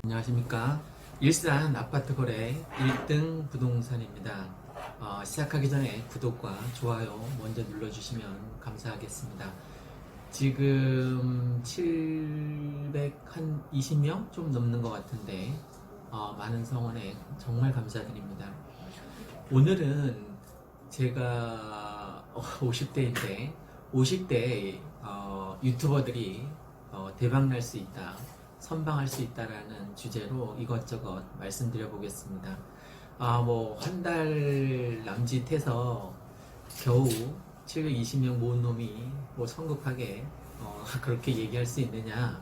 안녕하십니까. 일산 아파트 거래 1등 부동산입니다. 시작하기 전에 구독과 좋아요 먼저 눌러주시면 감사하겠습니다. 지금 720명 좀 넘는 것 같은데 많은 성원에 정말 감사드립니다. 오늘은 제가 50대인데 50대 유튜버들이 대박날 수 있다, 선방할 수 있다라는 주제로 이것저것 말씀드려 보겠습니다. 한 달 남짓해서 겨우 720명 모은 놈이 성급하게 그렇게 얘기할 수 있느냐?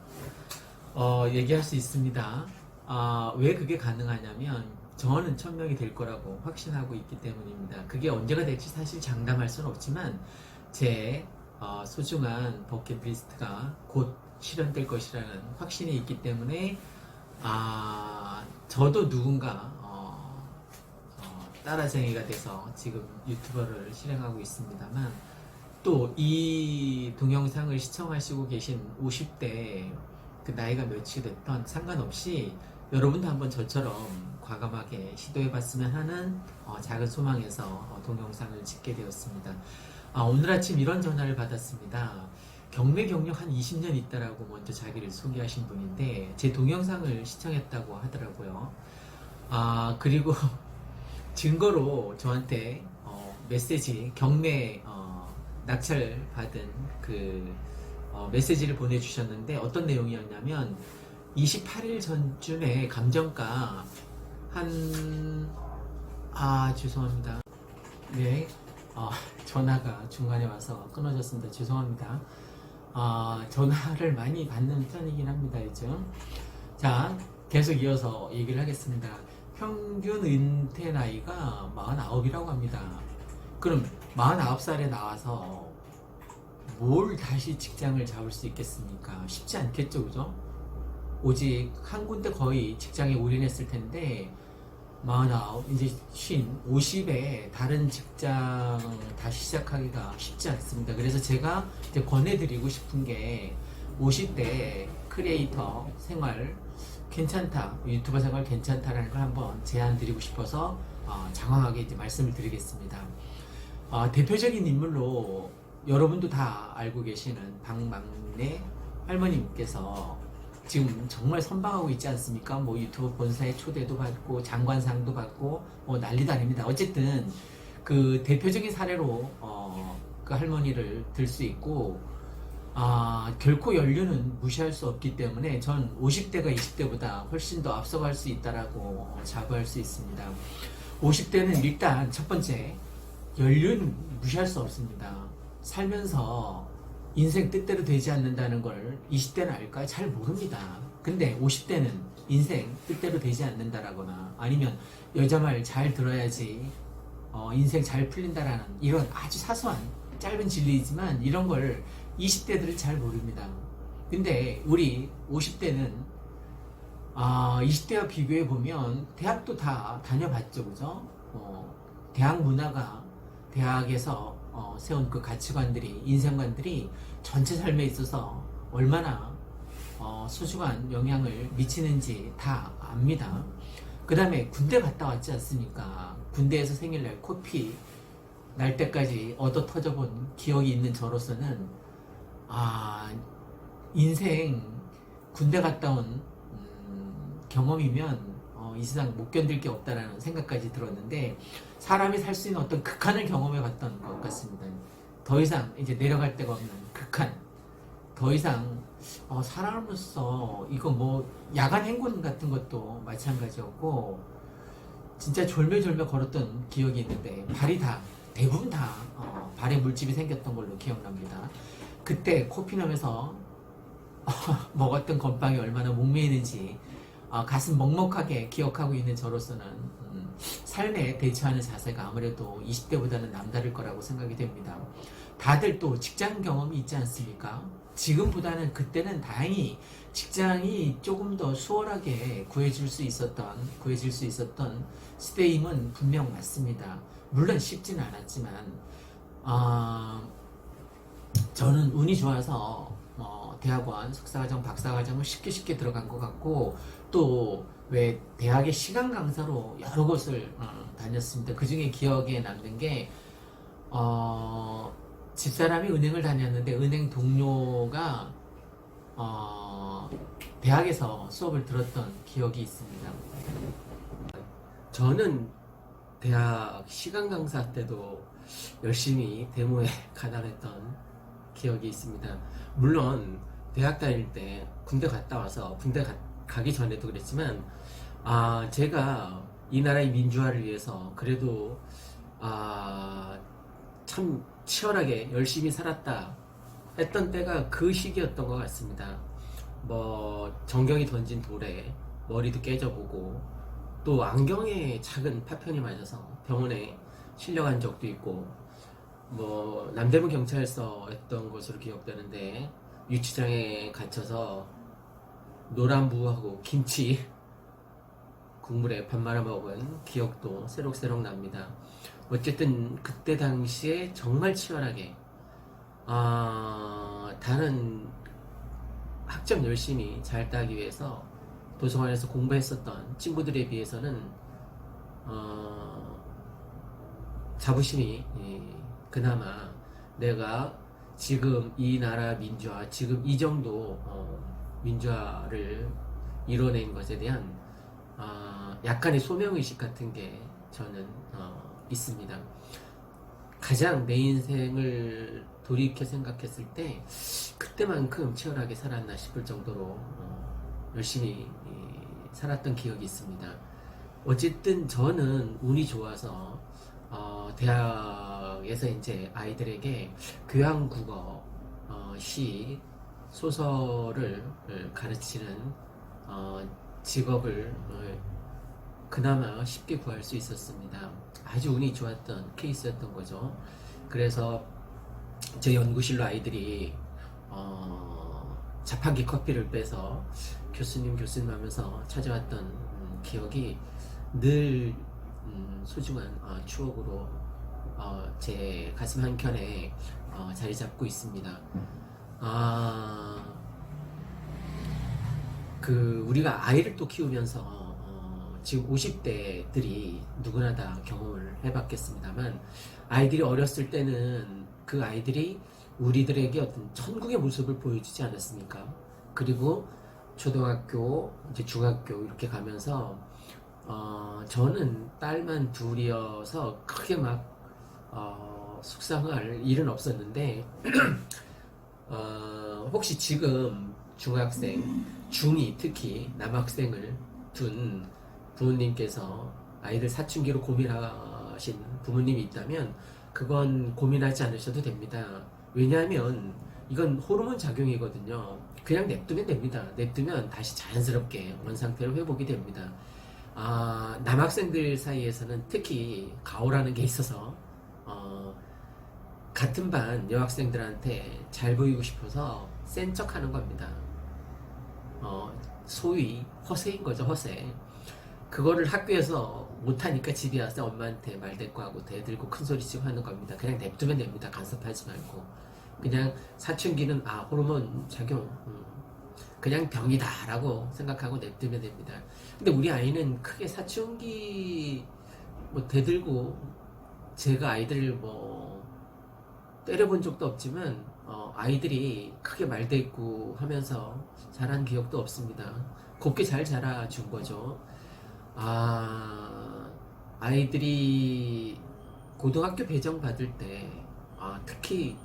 얘기할 수 있습니다. 왜 그게 가능하냐면 저는 1000명이 될 거라고 확신하고 있기 때문입니다. 그게 언제가 될지 사실 장담할 수는 없지만 제 소중한 버킷리스트가 곧 실현될 것이라는 확신이 있기 때문에 저도 누군가 따라쟁이가 돼서 지금 유튜버를 실행하고 있습니다만, 또 이 동영상을 시청하시고 계신 50대 그 나이가 몇이 됐던 상관없이 여러분도 한번 저처럼 과감하게 시도해봤으면 하는 작은 소망에서 동영상을 찍게 되었습니다. 오늘 아침 이런 전화를 받았습니다. 경매 경력 한 20년 있다라고 먼저 자기를 소개하신 분인데 제 동영상을 시청했다고 하더라고요. 그리고 증거로 저한테 메시지, 경매 낙찰 받은 그 메시지를 보내주셨는데 어떤 내용이었냐면 28일 전쯤에 감정가 죄송합니다. 네, 전화가 중간에 와서 끊어졌습니다. 죄송합니다. 전화를 많이 받는 편이긴 합니다, 요즘. 자, 계속 이어서 얘기를 하겠습니다. 평균 은퇴 나이가 49이라고 합니다. 그럼 49살에 나와서 뭘 다시 직장을 잡을 수 있겠습니까? 쉽지 않겠죠, 그죠? 오직 한 군데 거의 직장에 올인했을 텐데 49, 이제 50에 다른 직장 다시 시작하기가 쉽지 않습니다. 그래서 제가 이제 권해드리고 싶은 게 50대 크리에이터 생활 괜찮다, 유튜버 생활 괜찮다라는 걸 한번 제안 드리고 싶어서 장황하게 이제 말씀을 드리겠습니다. 대표적인 인물로 여러분도 다 알고 계시는 박막내 할머님께서 지금 정말 선방하고 있지 않습니까? 유튜브 본사에 초대도 받고 장관상도 받고 난리도 아닙니다. 어쨌든 그 대표적인 사례로 그 할머니를 들 수 있고, 결코 연륜은 무시할 수 없기 때문에 전 50대가 20대보다 훨씬 더 앞서갈 수 있다라고 자부할 수 있습니다. 50대는 일단 첫 번째, 연륜 무시할 수 없습니다. 살면서 인생 뜻대로 되지 않는다는 걸 20대는 알까요? 잘 모릅니다. 근데 50대는 인생 뜻대로 되지 않는다라거나 아니면 여자 말 잘 들어야지 인생 잘 풀린다라는 이런 아주 사소한 짧은 진리이지만 이런 걸 20대들은 잘 모릅니다. 근데 우리 50대는 20대와 비교해 보면 대학도 다 다녀봤죠, 그죠? 대학 문화가 대학에서 세운 그 가치관들이, 인생관들이 전체 삶에 있어서 얼마나 소중한 영향을 미치는지 다 압니다. 그 다음에 군대 갔다 왔지 않습니까? 군대에서 생일날 코피 날 때까지 얻어 터져본 기억이 있는 저로서는 인생 군대 갔다 온 경험이면 이 세상 못 견딜 게 없다라는 생각까지 들었는데, 사람이 살 수 있는 어떤 극한을 경험해 봤던 것 같습니다. 더 이상 이제 내려갈 데가 없는 극한. 더 이상 사람으로서 이거 야간 행군 같은 것도 마찬가지였고, 진짜 졸며졸며 걸었던 기억이 있는데 대부분 다 발에 물집이 생겼던 걸로 기억납니다. 그때 코피 나면서 먹었던 건빵이 얼마나 목매이는지 가슴 먹먹하게 기억하고 있는 저로서는 삶에 대처하는 자세가 아무래도 20대보다는 남다를 거라고 생각이 됩니다. 다들 또 직장 경험이 있지 않습니까? 지금보다는 그때는 다행히 직장이 조금 더 수월하게 구해질 수 있었던 시대임은 분명 맞습니다. 물론 쉽지는 않았지만 저는 운이 좋아서 대학원 석사과정 박사과정을 쉽게 들어간 것 같고 또 왜 대학의 시간 강사로 여러 곳을 다녔습니다. 그 중에 기억에 남는 게 집사람이 은행을 다녔는데 은행 동료가 대학에서 수업을 들었던 기억이 있습니다. 저는 대학 시간 강사 때도 열심히 데모에 가담했던 기억이 있습니다. 물론 대학 다닐 때 군대 갔다 와서 가기 전에도 그랬지만 제가 이 나라의 민주화를 위해서 그래도 참 치열하게 열심히 살았다 했던 때가 그 시기였던 것 같습니다. 뭐 정경이 던진 돌에 머리도 깨져보고 또 안경에 작은 파편이 맞아서 병원에 실려간 적도 있고 뭐 남대문 경찰서 했던 것으로 기억되는데 유치장에 갇혀서 노란무하고 김치 국물에 밥 말아 먹은 기억도 새록새록 납니다. 어쨌든 그때 당시에 정말 치열하게 다른 학점 열심히 잘 따기 위해서 도서관에서 공부했었던 친구들에 비해서는 자부심이 그나마 내가 지금 이 나라 민주화 지금 이 정도 민주화를 이뤄낸 것에 대한 약간의 소명의식 같은 게 저는 있습니다. 가장 내 인생을 돌이켜 생각했을 때 그때만큼 치열하게 살았나 싶을 정도로 열심히 살았던 기억이 있습니다. 어쨌든 저는 운이 좋아서 대학에서 이제 아이들에게 교양국어, 시, 소설을 가르치는 직업을 그나마 쉽게 구할 수 있었습니다. 아주 운이 좋았던 케이스였던 거죠. 그래서 제 연구실로 아이들이 자판기 커피를 빼서 교수님 하면서 찾아왔던 기억이 늘 소중한 추억으로 제 가슴 한켠에 자리 잡고 있습니다. 우리가 아이를 또 키우면서 지금 50대들이 누구나 다 경험을 해봤겠습니다만 아이들이 어렸을 때는 그 아이들이 우리들에게 어떤 천국의 모습을 보여주지 않았습니까? 그리고 초등학교, 이제 중학교 이렇게 가면서 저는 딸만 둘이어서 크게 막 속상할 일은 없었는데 혹시 지금 중학생, 중2 특히 남학생을 둔 부모님께서 아이들 사춘기로 고민하신 부모님이 있다면 그건 고민하지 않으셔도 됩니다. 왜냐하면 이건 호르몬 작용이거든요. 그냥 냅두면 됩니다. 냅두면 다시 자연스럽게 원상태로 회복이 됩니다. 남학생들 사이에서는 특히 가오라는 게 있어서 같은 반 여학생들한테 잘 보이고 싶어서 센 척 하는 겁니다. 소위 허세인 거죠, 허세. 그거를 학교에서 못하니까 집에 와서 엄마한테 말대꾸하고 대들고 큰소리치고 하는 겁니다. 그냥 냅두면 됩니다. 간섭하지 말고. 그냥 사춘기는 호르몬 작용, 그냥 병이다 라고 생각하고 냅두면 됩니다. 근데 우리 아이는 크게 사춘기 뭐 대들고 제가 아이들을 뭐 때려본 적도 없지만 아이들이 크게 말대꾸 하면서 자란 기억도 없습니다. 곱게 잘 자라준 거죠. 아이들이 고등학교 배정 받을 때 특히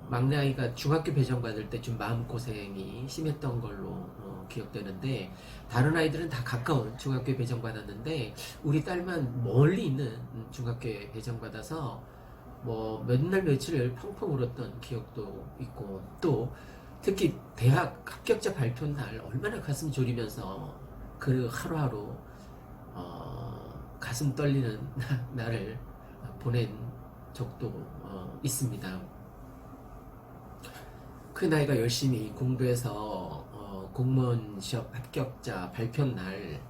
막내 아이가 중학교 배정 받을 때 좀 마음고생이 심했던 걸로 기억되는데 다른 아이들은 다 가까운 중학교에 배정 받았는데 우리 딸만 멀리 있는 중학교에 배정 받아서 뭐 몇날 며칠을 펑펑 울었던 기억도 있고 또 특히 대학 합격자 발표 날 얼마나 가슴 졸이면서 그 하루하루 가슴 떨리는 날을 보낸 적도 있습니다. 그 나이가 열심히 공부해서 공무원 시험 합격자 발표 날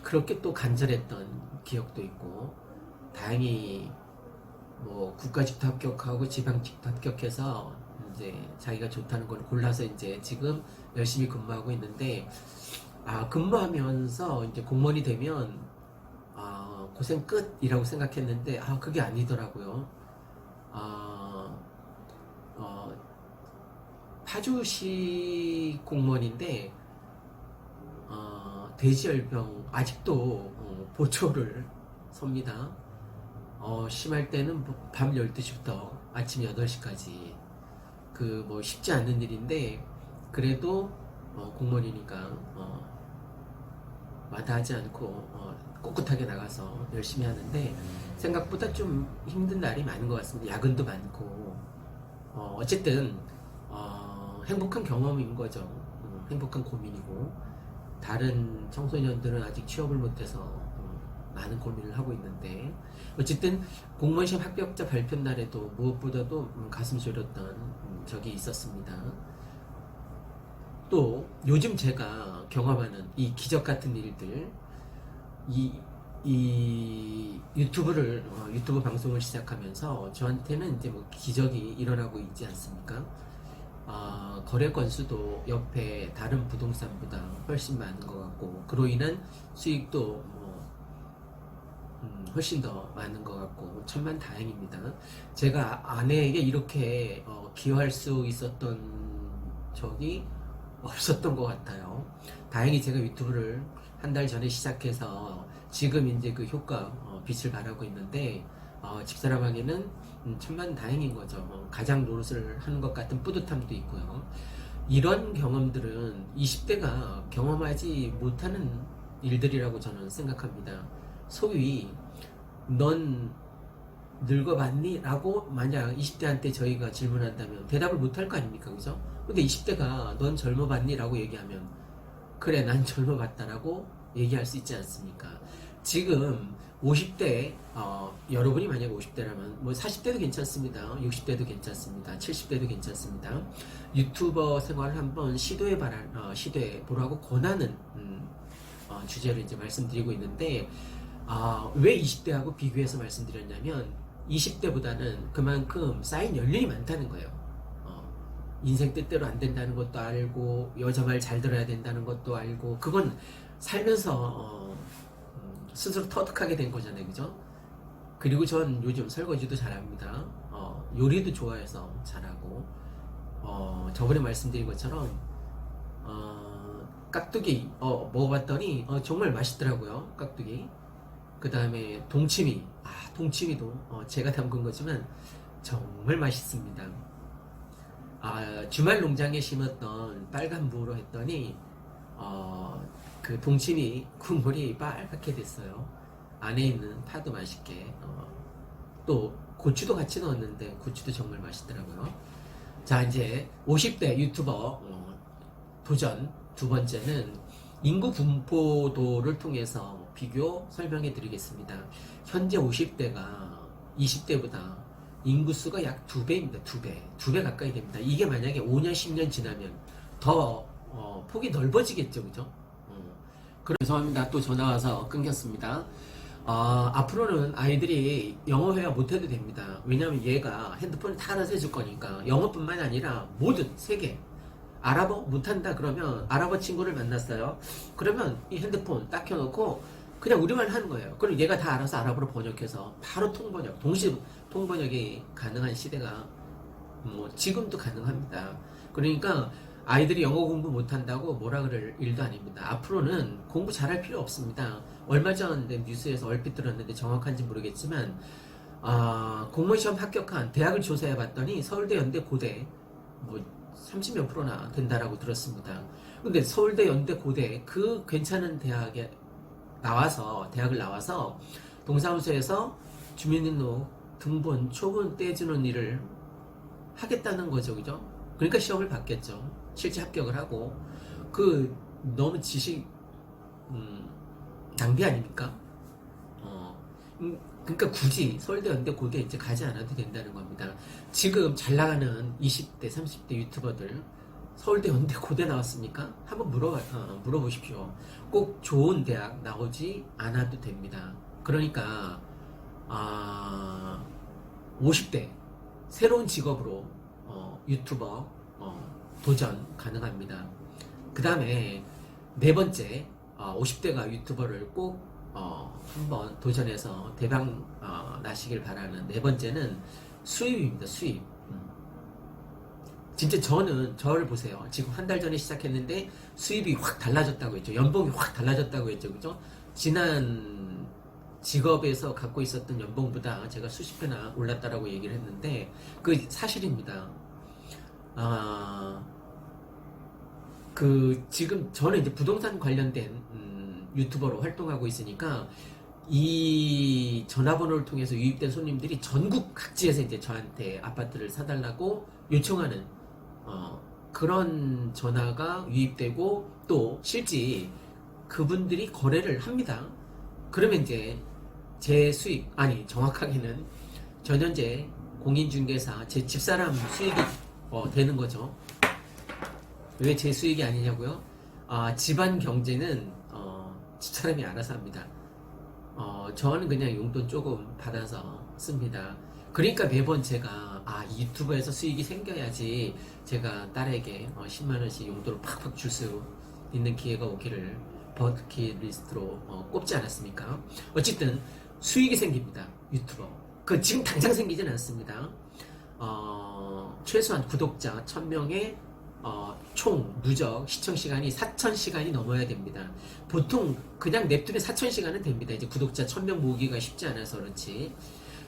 그렇게 또 간절했던 기억도 있고 다행히 뭐 국가직도 합격하고 지방직도 합격해서 이제 자기가 좋다는 걸 골라서 이제 지금 열심히 근무하고 있는데, 근무하면서 이제 공무원이 되면 고생 끝이라고 생각했는데 그게 아니더라고요. 파주시 공무원인데 돼지열병 아직도 보초를 섭니다. 심할 때는 밤 12시부터 아침 8시까지 그 뭐 쉽지 않은 일인데 그래도 공무원이니까 마다하지 않고 꿋꿋하게 나가서 열심히 하는데 생각보다 좀 힘든 날이 많은 것 같습니다. 야근도 많고 어쨌든 행복한 경험인 거죠. 행복한 고민이고 다른 청소년들은 아직 취업을 못해서 많은 고민을 하고 있는데 어쨌든 공무원 시험 합격자 발표 날에도 무엇보다도 가슴 졸였던 적이 있었습니다. 또 요즘 제가 경험하는 이 기적 같은 일들, 이 유튜브 방송을 시작하면서 저한테는 이제 뭐 기적이 일어나고 있지 않습니까? 거래 건수도 옆에 다른 부동산보다 훨씬 많은 것 같고 그로 인한 수익도 훨씬 더 많은 것 같고 천만다행입니다. 제가 아내에게 이렇게 기여할 수 있었던 적이 없었던 것 같아요. 다행히 제가 유튜브를 한 달 전에 시작해서 지금 이제 그 효과 빛을 발하고 있는데 집사람에게는 천만다행인 거죠. 가장 노릇을 하는 것 같은 뿌듯함도 있고요. 이런 경험들은 20대가 경험하지 못하는 일들이라고 저는 생각합니다. 소위 넌 늙어봤니? 라고 만약 20대한테 저희가 질문한다면 대답을 못할 거 아닙니까? 그죠? 근데 20대가 넌 젊어봤니? 라고 얘기하면 그래 난 젊어봤다 라고 얘기할 수 있지 않습니까? 지금 50대 여러분이 만약에 50대라면 뭐 40대도 괜찮습니다. 60대도 괜찮습니다. 70대도 괜찮습니다. 유튜버 생활을 한번 시도해 보라고 권하는 주제를 이제 말씀드리고 있는데 왜 20대하고 비교해서 말씀드렸냐면 20대보다는 그만큼 쌓인 연륜이 많다는 거예요. 인생 뜻대로 안 된다는 것도 알고 여자 말 잘 들어야 된다는 것도 알고 그건 살면서 스스로 터득하게 된 거잖아요. 그죠? 그리고 전 요즘 설거지도 잘합니다. 요리도 좋아해서 잘하고 저번에 말씀드린 것처럼 깍두기 먹어봤더니 정말 맛있더라고요. 깍두기. 그 다음에 동치미도 제가 담근 거지만 정말 맛있습니다. 주말 농장에 심었던 빨간 무로 했더니 그 동치미 국물이 빨갛게 됐어요. 안에 있는 파도 맛있게 또 고추도 같이 넣었는데 고추도 정말 맛있더라고요. 자 이제 50대 유튜버 도전 두 번째는 인구 분포도를 통해서 비교 설명해 드리겠습니다. 현재 50대가 20대보다 인구수가 약 2배입니다. 2배 가까이 됩니다. 이게 만약에 5년 10년 지나면 더 폭이 넓어지겠죠. 그죠? 죄송합니다. 또 전화 와서 끊겼습니다. 앞으로는 아이들이 영어 회화 못해도 됩니다. 왜냐하면 얘가 핸드폰을 다 알아서 해줄 거니까 영어뿐만 아니라 모든 세계 아랍어 못한다 그러면 아랍어 친구를 만났어요. 그러면 이 핸드폰 딱 켜놓고 그냥 우리말 하는 거예요. 그럼 얘가 다 알아서 아랍어로 번역해서 바로 통번역, 동시 통번역이 가능한 시대가 지금도 가능합니다. 그러니까 아이들이 영어 공부 못한다고 뭐라 그럴 일도 아닙니다. 앞으로는 공부 잘할 필요 없습니다. 얼마 전에 뉴스에서 얼핏 들었는데 정확한지 모르겠지만 공무원 시험 합격한 대학을 조사해 봤더니 서울대, 연대, 고대 30몇 프로나 된다라고 들었습니다. 근데 서울대, 연대, 고대 그 괜찮은 대학을 나와서 동사무소에서 주민등록 등본, 초본 떼주는 일을 하겠다는 거죠. 그죠? 그러니까 시험을 봤겠죠. 실제 합격을 하고 너무 지식 낭비 아닙니까? 그러니까 굳이 서울대, 연대, 고대 이제 가지 않아도 된다는 겁니다. 지금 잘 나가는 20대, 30대 유튜버들 서울대, 연대, 고대 나왔습니까? 한번 물어보십시오. 꼭 좋은 대학 나오지 않아도 됩니다. 그러니까 50대 새로운 직업으로 유튜버 도전 가능합니다. 그 다음에 네 번째 50대가 유튜버를 꼭 한번 도전해서 대박 나시길 바라는 네 번째는 수입입니다. 수입. 진짜 저를 보세요. 지금 한 달 전에 시작했는데 수입이 확 달라졌다고 했죠. 연봉이 확 달라졌다고 했죠. 그죠? 지난 직업에서 갖고 있었던 연봉보다 제가 수십 배나 올랐다라고 얘기를 했는데 그 사실입니다. 지금 저는 이제 부동산 관련된 유튜버로 활동하고 있으니까 이 전화번호를 통해서 유입된 손님들이 전국 각지에서 이제 저한테 아파트를 사달라고 요청하는 그런 전화가 유입되고 또 실제 그분들이 거래를 합니다. 그러면 이제 제 수익, 아니 정확하게는 전현재 공인중개사 제 집사람 수익이 되는 거죠. 왜 제 수익이 아니냐고요? 집안 경제는 집사람이 알아서 합니다. 저는 그냥 용돈 조금 받아서 씁니다. 그러니까 매번 제가 이 유튜브에서 수익이 생겨야지 제가 딸에게 10만원씩 용돈을 팍팍 줄 수 있는 기회가 오기를 버킷리스트로 꼽지 않았습니까? 어쨌든 수익이 생깁니다. 유튜버. 그 지금 당장 생기진 않습니다. 최소한 구독자 1000명에 총 누적 시청시간이 4000시간이 넘어야 됩니다. 보통 그냥 냅두면 4000시간은 됩니다. 이제 구독자 1000명 모으기가 쉽지 않아서 그렇지.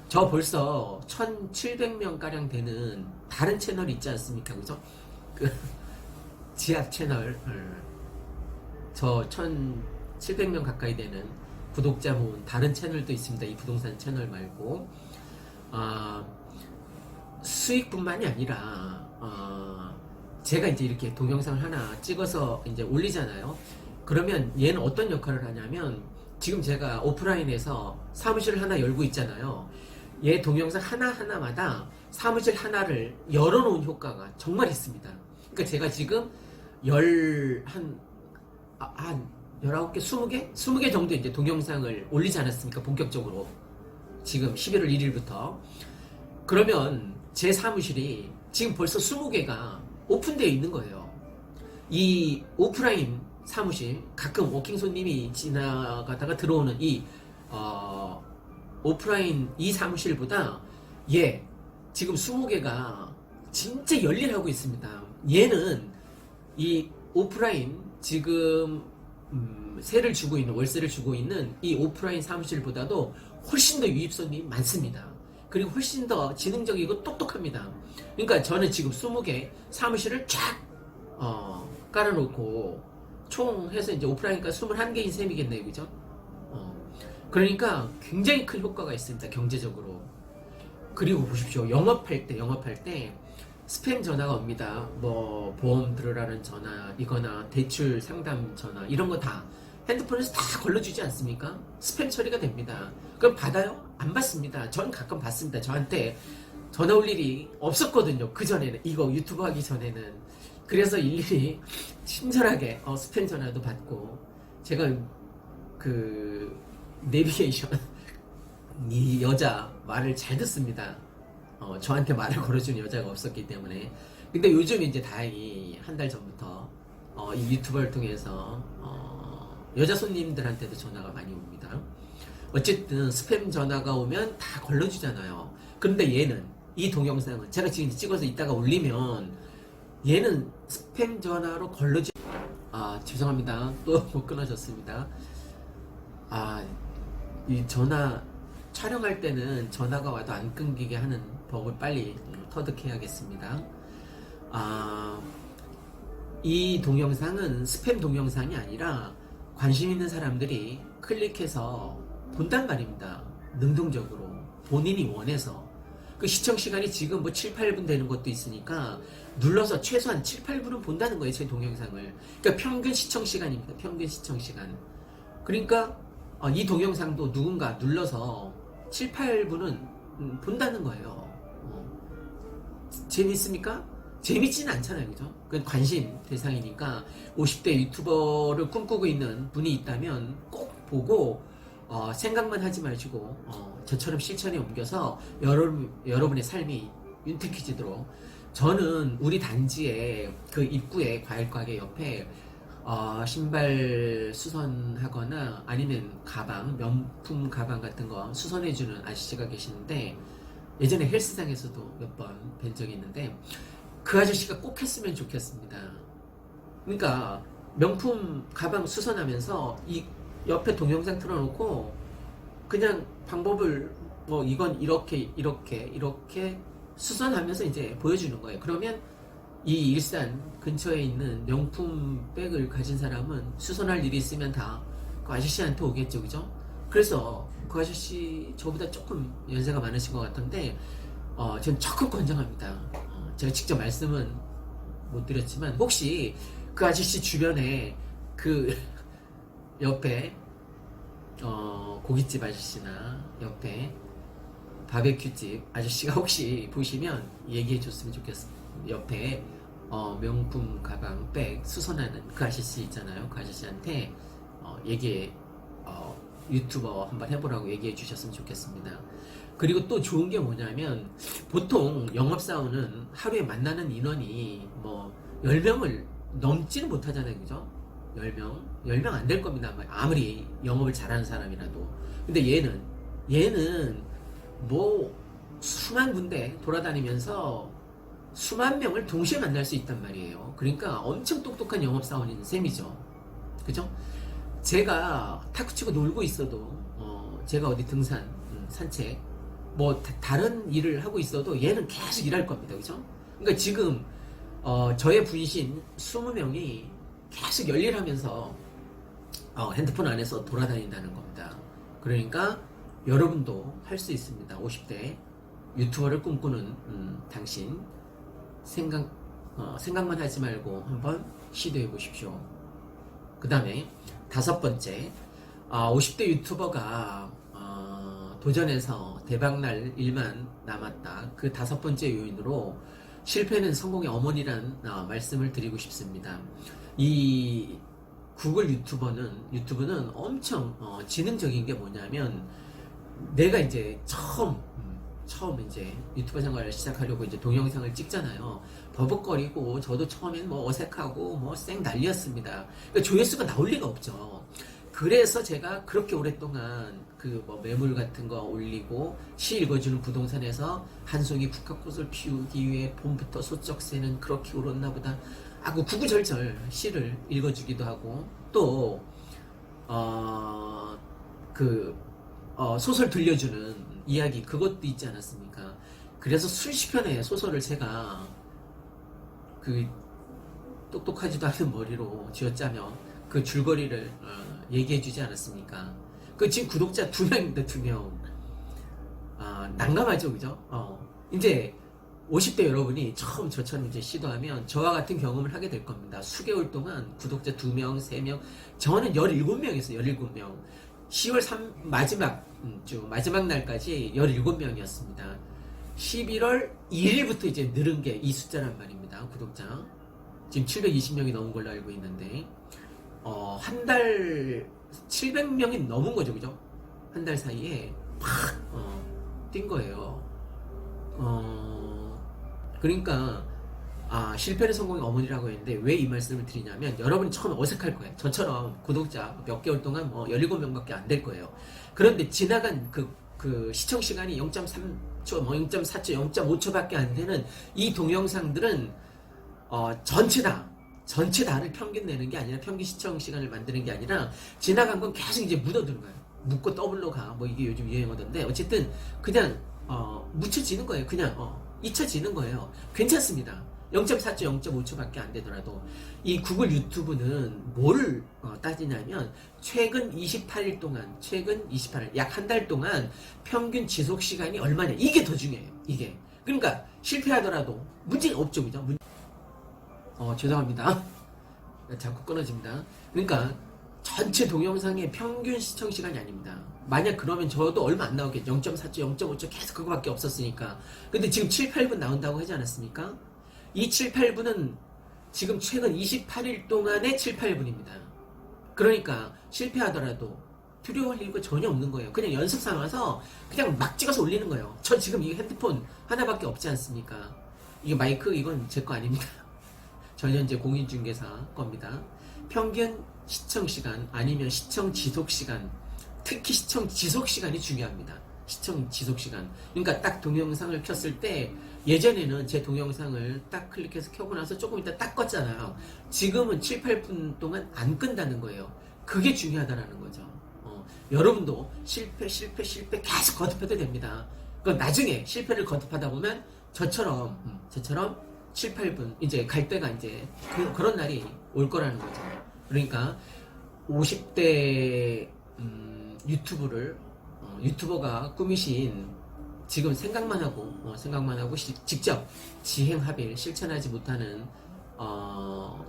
저 벌써 1700명 가량 되는 다른 채널 있지 않습니까? 그죠? 그 지압 채널 저 1700명 가까이 되는 구독자 모은 다른 채널도 있습니다. 이 부동산 채널 말고 수익뿐만이 아니라 제가 이제 이렇게 동영상을 하나 찍어서 이제 올리잖아요. 그러면 얘는 어떤 역할을 하냐면 지금 제가 오프라인에서 사무실을 하나 열고 있잖아요. 얘 동영상 하나하나마다 사무실 하나를 열어놓은 효과가 정말 있습니다. 그러니까 제가 지금 한 19개, 20개? 20개 정도 이제 동영상을 올리지 않았습니까? 본격적으로. 지금 11월 1일부터. 그러면 제 사무실이 지금 벌써 20개가 오픈되어 있는 거예요. 이 오프라인 사무실, 가끔 워킹 손님이 지나가다가 들어오는 이 오프라인 이 사무실보다 지금 20개가 진짜 열일하고 있습니다. 얘는 이 오프라인 지금 세를 주고 있는, 월세를 주고 있는 이 오프라인 사무실보다도 훨씬 더 유입 손님이 많습니다. 그리고 훨씬 더 지능적이고 똑똑합니다. 그러니까 저는 지금 20개 사무실을 쫙 깔아놓고 총 해서 이제 오프라인과 21개인 셈이겠네요. 그죠? 그러니까 굉장히 큰 효과가 있습니다. 경제적으로. 그리고 보십시오. 영업할 때 스팸 전화가 옵니다. 뭐 보험 들으라는 전화이거나 대출 상담 전화 이런 거 다 핸드폰에서 다 걸러주지 않습니까? 스팸 처리가 됩니다. 그럼 받아요? 안 받습니다. 전 가끔 받습니다. 저한테 전화 올 일이 없었거든요. 그 전에는 이거 유튜브 하기 전에는. 그래서 일일이 친절하게 스팸 전화도 받고 제가 그 내비게이션 이 여자 말을 잘 듣습니다. 저한테 말을 걸어주는 여자가 없었기 때문에. 근데 요즘 이제 다행히 한 달 전부터 이 유튜버를 통해서 여자 손님들한테도 전화가 많이 옵니다. 어쨌든 스팸 전화가 오면 다 걸러주잖아요. 그런데 얘는 이 동영상은 제가 지금 찍어서 이따가 올리면 얘는 스팸 전화로 걸러지. 죄송합니다. 또 못 끊어졌습니다. 이 전화 촬영할 때는 전화가 와도 안 끊기게 하는 법을 빨리 터득해야겠습니다. 이 동영상은 스팸 동영상이 아니라 관심 있는 사람들이 클릭해서 본단 말입니다. 능동적으로 본인이 원해서. 그 시청 시간이 지금 뭐 7, 8분 되는 것도 있으니까 눌러서 최소한 7, 8분은 본다는 거예요. 제 동영상을. 그러니까 평균 시청 시간입니다. 평균 시청 시간. 그러니까 이 동영상도 누군가 눌러서 7, 8분은 본다는 거예요. 재밌습니까? 재밌지는 않잖아요. 그죠? 그건 관심 대상이니까 50대 유튜버를 꿈꾸고 있는 분이 있다면 꼭 보고 생각만 하지 마시고 저처럼 실천에 옮겨서 여러분의 삶이 윤택해지도록 저는 우리 단지에 그 입구에 과일 가게 옆에 신발 수선하거나 아니면 가방, 명품 가방 같은 거 수선해주는 아저씨가 계시는데 예전에 헬스장에서도 몇 번 뵌 적이 있는데 그 아저씨가 꼭 했으면 좋겠습니다. 그러니까 명품 가방 수선하면서 이 옆에 동영상 틀어놓고 그냥 방법을 뭐 이건 이렇게 수선하면서 이제 보여주는 거예요. 그러면 이 일산 근처에 있는 명품 백을 가진 사람은 수선할 일이 있으면 다 그 아저씨한테 오겠죠, 그죠? 그래서 그 아저씨 저보다 조금 연세가 많으신 것 같은데 전 적극 권장합니다. 제가 직접 말씀은 못 드렸지만 혹시 그 아저씨 주변에 그 옆에 고깃집 아저씨나 옆에 바베큐집 아저씨가 혹시 보시면 얘기해 줬으면 좋겠습니다. 옆에 명품 가방 백 수선하는 그 아저씨 있잖아요. 그 아저씨한테 유튜버 한번 해보라고 얘기해 주셨으면 좋겠습니다. 그리고 또 좋은 게 뭐냐면 보통 영업사원은 하루에 만나는 인원이 뭐 10명을 넘지는 못하잖아요, 그죠? 10명 안 될 겁니다. 아무리 영업을 잘하는 사람이라도. 근데 얘는 뭐 수만 군데 돌아다니면서 수만 명을 동시에 만날 수 있단 말이에요. 그러니까 엄청 똑똑한 영업사원인 셈이죠. 그죠? 제가 탁구 치고 놀고 있어도 제가 어디 등산, 산책 뭐 다른 일을 하고 있어도 얘는 계속 일할 겁니다. 그죠? 그러니까 지금 저의 부이신 20명이 계속 열일하면서 핸드폰 안에서 돌아다닌다는 겁니다. 그러니까 여러분도 할 수 있습니다. 50대 유튜버를 꿈꾸는 당신 생각만 하지 말고 한번 시도해 보십시오. 그 다음에 5번째 50대 유튜버가 도전해서 대박날 일만 남았다. 그 5번째 요인으로 실패는 성공의 어머니란 말씀을 드리고 싶습니다. 이 구글 유튜브는 엄청 지능적인 게 뭐냐면 내가 이제 처음 이제 유튜버 생활을 시작하려고 이제 동영상을 찍잖아요. 버벅거리고 저도 처음엔 뭐 어색하고 뭐 쌩 난리였습니다. 그러니까 조회수가 나올 리가 없죠. 그래서 제가 그렇게 오랫동안 그 뭐 매물 같은 거 올리고 시 읽어주는 부동산에서 한 송이 국화꽃을 피우기 위해 봄부터 소쩍 새는 그렇게 울었나 보다 하고 구구절절 시를 읽어주기도 하고 또 소설 들려주는 이야기 그것도 있지 않았습니까? 그래서 수십 편의 소설을 제가 그 똑똑하지도 않은 머리로 쥐어짜며 그 줄거리를 얘기해주지 않았습니까? 그 지금 구독자 2명입니다. 2명. 난감하죠, 그죠? 이제 50대 여러분이 처음 저처럼 이제 시도하면 저와 같은 경험을 하게 될 겁니다. 수개월 동안 구독자 2명, 3명, 저는 17명이었어요. 17명. 10월 마지막 날까지 17명이었습니다. 11월 1일부터 이제 늘은 게 이 숫자란 말입니다. 구독자. 지금 720명이 넘은 걸로 알고 있는데, 한 달 700명이 넘은 거죠, 그죠? 한 달 사이에 팍, 뛴 거예요. 그러니까, 실패는 성공의 어머니라고 했는데, 왜 이 말씀을 드리냐면, 여러분이 처음에 어색할 거예요. 저처럼 구독자 몇 개월 동안 17명밖에 안 될 거예요. 그런데 지나간 그 시청 시간이 0.3초, 0.4초, 0.5초밖에 안 되는 이 동영상들은, 전체 다를 평균 내는 게 아니라 평균 시청 시간을 만드는 게 아니라 지나간 건 계속 이제 묻어두는 거예요. 묻고 더블로 가. 뭐 이게 요즘 유행어던데 어쨌든 그냥 묻혀지는 거예요. 그냥 잊혀지는 거예요. 괜찮습니다. 0.4초, 0.5초밖에 안 되더라도 이 구글 유튜브는 뭘 따지냐면 최근 28일 약 한 달 동안 평균 지속 시간이 얼마냐 이게 더 중요해요. 이게 그러니까 실패하더라도 문제가 없죠, 그죠? 죄송합니다. 자꾸 끊어집니다. 그러니까 전체 동영상의 평균 시청 시간이 아닙니다. 만약 그러면 저도 얼마 안 나오겠죠. 0.4초, 0.5초 계속 그거밖에 없었으니까. 근데 지금 7, 8분 나온다고 하지 않았습니까? 이 7, 8분은 지금 최근 28일 동안의 7, 8분입니다. 그러니까 실패하더라도 두려워할 이유가 전혀 없는 거예요. 그냥 연습 삼아서 그냥 막 찍어서 올리는 거예요. 저 지금 이 핸드폰 하나밖에 없지 않습니까? 이게 마이크 이건 제 거 아닙니다. 전현재 공인중개사 겁니다. 평균 시청시간 아니면 시청 지속시간, 특히 시청 지속시간이 중요합니다. 시청 지속시간. 그러니까 딱 동영상을 켰을 때 예전에는 제 동영상을 딱 클릭해서 켜고 나서 조금 있다 딱 껐잖아요. 지금은 7, 8분 동안 안 끈다는 거예요. 그게 중요하다는 거죠. 여러분도 실패 계속 거듭해도 됩니다. 그럼 나중에 실패를 거듭하다 보면 저처럼 7, 8분 이제 갈 때가 이제 그런 날이 올 거라는 거죠. 그러니까 50대 유튜버가 꾸미신 지금 생각만 하고 직접 지행합일 실천하지 못하는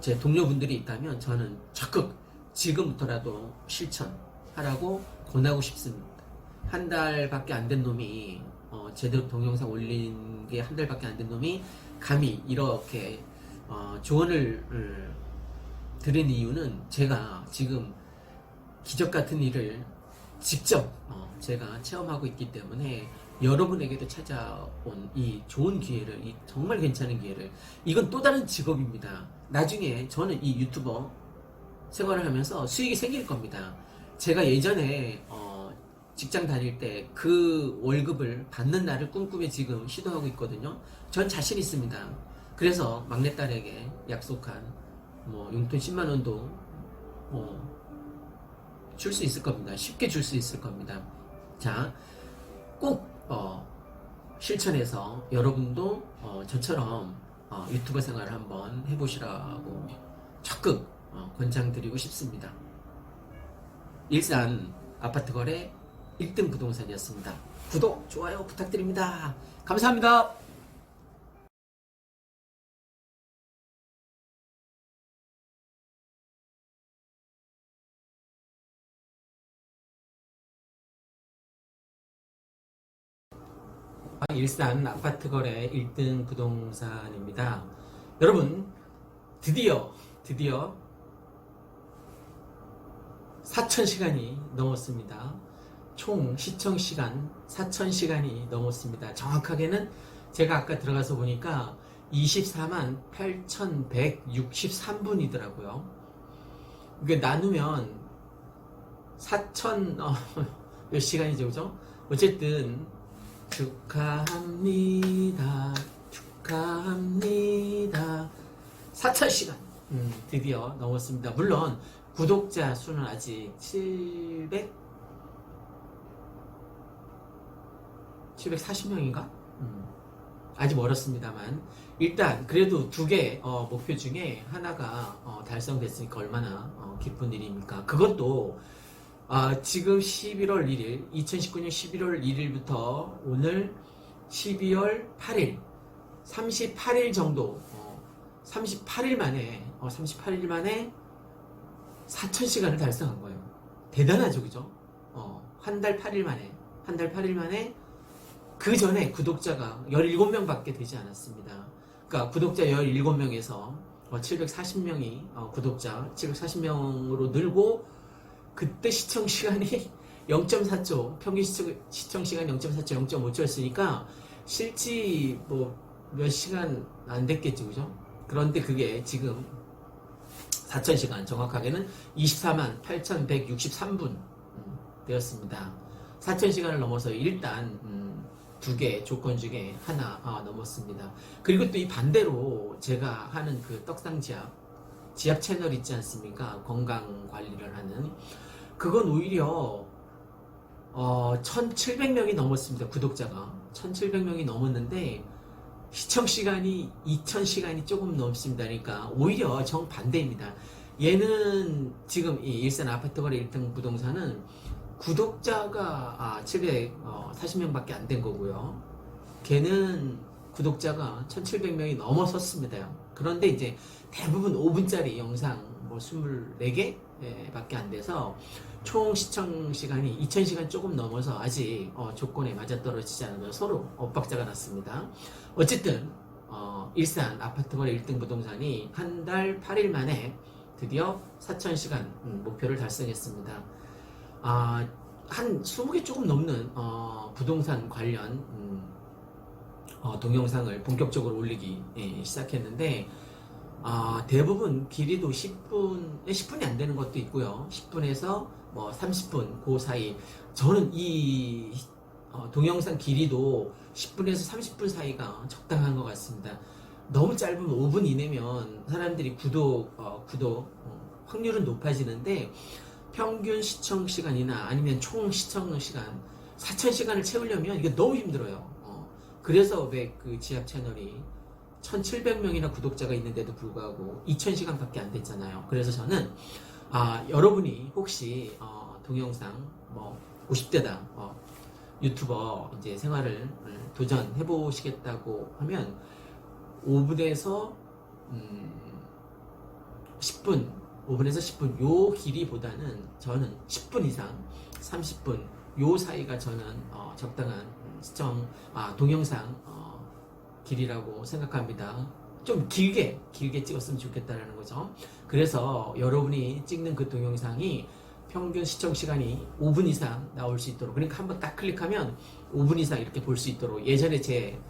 제 동료분들이 있다면 저는 적극 지금부터라도 실천하라고 권하고 싶습니다. 한 달밖에 안 된 놈이 제대로 동영상 올린 게 한 달밖에 안 된 놈이 감히 이렇게 조언을 드린 이유는 제가 지금 기적 같은 일을 직접 제가 체험하고 있기 때문에 여러분에게도 찾아온 이 좋은 기회를, 이 정말 괜찮은 기회를, 이건 또 다른 직업입니다. 나중에 저는 이 유튜버 생활을 하면서 수익이 생길 겁니다. 제가 예전에 직장 다닐 때 그 월급을 받는 날을 꿈꾸며 지금 시도하고 있거든요. 전 자신 있습니다. 그래서 막내딸에게 약속한 용돈 10만 원도 줄 수 있을 겁니다. 쉽게 줄 수 있을 겁니다. 자, 꼭 실천해서 여러분도 저처럼 유튜버 생활을 한번 해보시라고 적극 권장드리고 싶습니다. 일산 아파트 거래 1등 부동산이었습니다. 구독, 좋아요 부탁드립니다. 감사합니다. 일산 아파트 거래 1등 부동산입니다. 여러분, 드디어 4,000시간이 넘었습니다. 총 시청시간 4,000시간이 넘었습니다. 정확하게는 제가 아까 들어가서 보니까 24만 8,163분이더라고요. 이게 나누면 4,000 몇 시간이죠, 그죠? 어쨌든 축하합니다. 4,000시간 드디어 넘었습니다. 물론 구독자 수는 아직 740명인가? 아직 멀었습니다만 일단 그래도 두 개 목표 중에 하나가 달성됐으니까 얼마나 기쁜 일입니까? 그것도 지금 11월 1일 2019년 11월 1일부터 오늘 12월 8일 38일 정도 38일 만에 4,000시간을 달성한 거예요. 대단하죠, 그죠? 한 달 8일 만에 그 전에 구독자가 17명밖에 되지 않았습니다. 그러니까 구독자 17명에서 740명이 구독자 740명으로 늘고 그때 시청시간이 0.4초, 평균 시청시간이 0.4초, 0.5초였으니까 실제 몇 시간 안 됐겠죠, 그죠? 그런데 그게 지금 4,000시간, 정확하게는 24만 8,163분 되었습니다. 4,000시간을 넘어서 일단 두 개 조건 중에 하나 넘었습니다. 그리고 또 이 반대로 제가 하는 그 떡상지압 채널 있지 않습니까? 건강 관리를 하는 그건 오히려 1,700명이 넘었습니다. 구독자가 1,700명이 넘었는데 시청시간이 2,000시간이 조금 넘습니다. 그러니까 오히려 정반대입니다. 얘는 지금 이 일산 아파트 거래 1등 부동산은 구독자가 740명밖에 안 된 거고요. 걔는 구독자가 1,700명이 넘어섰습니다. 그런데 이제 대부분 5분짜리 영상 24개 밖에 안 돼서 총 시청 시간이 2,000시간 조금 넘어서 아직 조건에 맞아떨어지지 않으며 서로 엇박자가 났습니다. 어쨌든 일산 아파트 거래 1등 부동산이 한 달 8일 만에 드디어 4,000시간 목표를 달성했습니다. 한 20개 조금 넘는 부동산 관련 동영상을 본격적으로 올리기 시작했는데 대부분 길이도 10분이 안 되는 것도 있고요. 10분에서 뭐 30분 그 사이. 저는 이 동영상 길이도 10분에서 30분 사이가 적당한 것 같습니다. 너무 짧으면 5분 이내면 사람들이 구독 확률은 높아지는데 평균 시청 시간이나 아니면 총 시청 시간 4,000시간을 채우려면 이게 너무 힘들어요. 그래서 왜 그 지압 채널이 1,700명이나 구독자가 있는데도 불구하고 2,000시간밖에 안 됐잖아요. 그래서 저는 여러분이 혹시 동영상 뭐 50대다 유튜버 이제 생활을 도전해 보시겠다고 하면 5분에서 10분 5분에서 10분 요 길이보다는 저는 10분 이상 30분 요 사이가 저는 적당한 시청 동영상 길이라고 생각합니다. 좀 길게 찍었으면 좋겠다라는 거죠. 그래서 여러분이 찍는 그 동영상이 평균 시청 시간이 5분 이상 나올 수 있도록, 그러니까 한번 딱 클릭하면 5분 이상 이렇게 볼 수 있도록, 예전에 제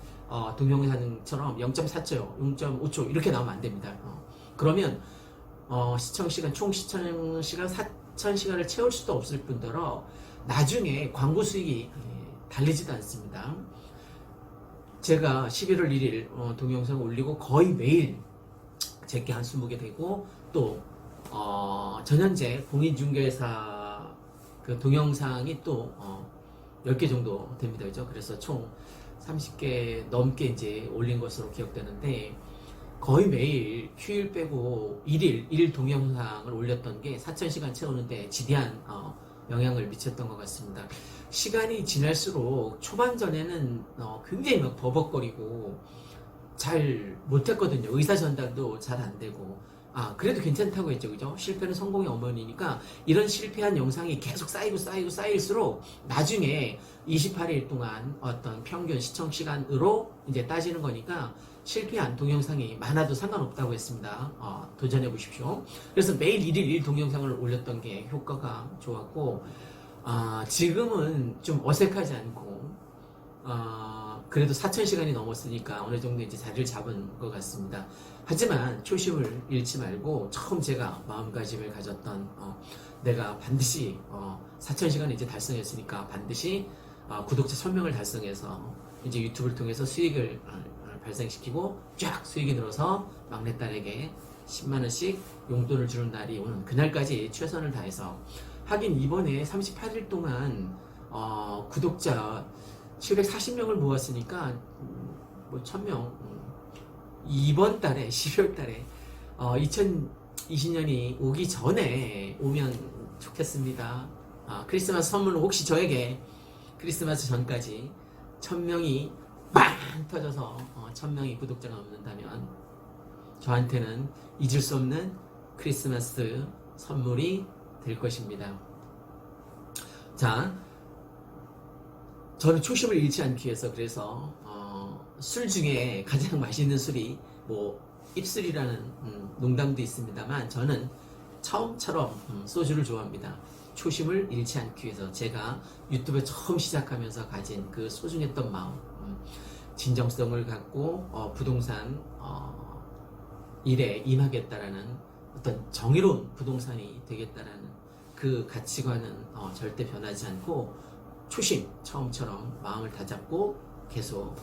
동영상처럼 0.4초, 0.5초 이렇게 나오면 안 됩니다. 그러면 시청 시간, 총 시청 시간 4,000시간을 채울 수도 없을 뿐더러 나중에 광고 수익이 달리지도 않습니다. 제가 11월 1일 동영상 올리고 거의 매일 제게 한 20개 되고, 또 전현재 공인중개사 그 동영상이 또 10개 정도 됩니다. 그죠? 그래서 총 30개 넘게 이제 올린 것으로 기억되는데, 거의 매일 휴일 빼고 1일 동영상을 올렸던 게 4,000시간 채우는데 지대한 영향을 미쳤던 것 같습니다. 시간이 지날수록 초반전에는 굉장히 막 버벅거리고 잘 못했거든요. 의사 전달도 잘 안 되고. 그래도 괜찮다고 했죠. 그죠? 실패는 성공의 어머니니까 이런 실패한 영상이 계속 쌓일수록 나중에 28일 동안 어떤 평균 시청 시간으로 이제 따지는 거니까 실패한 동영상이 많아도 상관없다고 했습니다. 도전해 보십시오. 그래서 매일 1일 1동영상을 올렸던 게 효과가 좋았고, 지금은 좀 어색하지 않고, 그래도 4,000시간이 넘었으니까 어느 정도 이제 자리를 잡은 것 같습니다. 하지만 초심을 잃지 말고, 처음 제가 마음가짐을 가졌던 내가 반드시 4,000시간을 이제 달성했으니까 반드시 구독자 1,000명을 달성해서 이제 유튜브를 통해서 수익을 발생시키고 쫙 수익이 늘어서 막내딸에게 10만원씩 용돈을 주는 날이 오는 그날까지 최선을 다해서, 하긴 이번에 38일 동안 구독자 740명을 모았으니까 뭐 1,000명 이번 달에 12월 달에 2020년이 오기 전에 오면 좋겠습니다. 크리스마스 선물로 혹시 저에게 크리스마스 전까지 1,000명이 빵 터져서 1,000명이 구독자가 넘는다면 저한테는 잊을 수 없는 크리스마스 선물이 될 것입니다. 자, 저는 초심을 잃지 않기 위해서, 그래서 술 중에 가장 맛있는 술이 뭐 입술이라는 농담도 있습니다만, 저는 처음처럼 소주를 좋아합니다. 초심을 잃지 않기 위해서 제가 유튜브 처음 시작하면서 가진 그 소중했던 마음, 진정성을 갖고 부동산 일에 임하겠다라는 어떤 정의로운 부동산이 되겠다라는 그 가치관은 절대 변하지 않고, 초심 처음처럼 마음을 다잡고 계속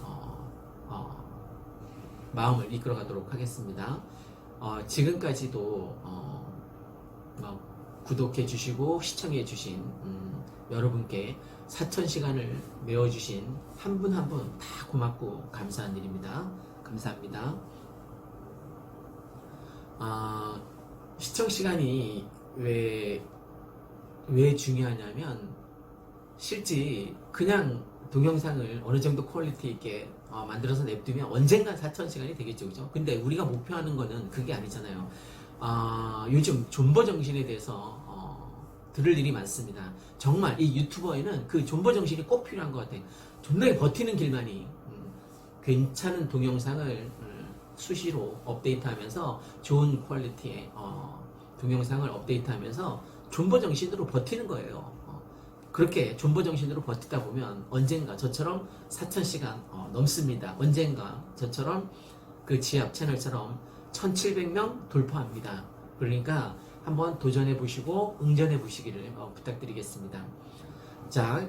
마음을 이끌어가도록 하겠습니다. 지금까지도 구독해 주시고 시청해 주신 여러분께 4,000시간을 메워주신 한 분 한 분 다 고맙고 감사한 일입니다. 감사합니다. 시청 시간이 왜 중요하냐면, 실제 그냥 동영상을 어느 정도 퀄리티 있게 만들어서 냅두면 언젠간 4,000시간이 되겠죠. 그죠? 근데 우리가 목표하는 거는 그게 아니잖아요. 요즘 존버 정신에 대해서 들을 일이 많습니다. 정말 이 유튜버에는 그 존버 정신이 꼭 필요한 것 같아요. 존나게 버티는 길만이 괜찮은 동영상을 수시로 업데이트하면서 좋은 퀄리티의 동영상을 업데이트하면서 존버 정신으로 버티는 거예요. 그렇게 존버정신으로 버티다 보면 언젠가 저처럼 4,000시간 넘습니다. 언젠가 저처럼 그 지압 채널처럼 1,700명 돌파합니다. 그러니까 한번 도전해 보시고 응전해 보시기를 부탁드리겠습니다. 자,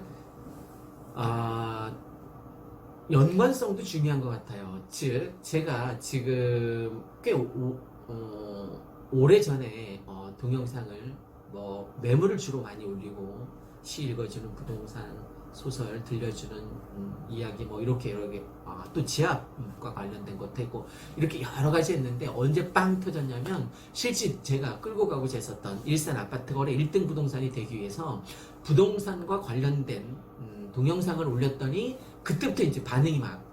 연관성도 중요한 것 같아요. 즉, 제가 지금 꽤 오래전에 동영상을 매물을 주로 많이 올리고 시 읽어주는 부동산 소설 들려주는 이야기 이렇게 여러 개 또 지압과 관련된 것도 있고 이렇게 여러 가지 했는데 언제 빵 터졌냐면 실제 제가 끌고 가고자 했었던 일산 아파트 거래 1등 부동산이 되기 위해서 부동산과 관련된 동영상을 올렸더니 그때부터 이제 반응이 막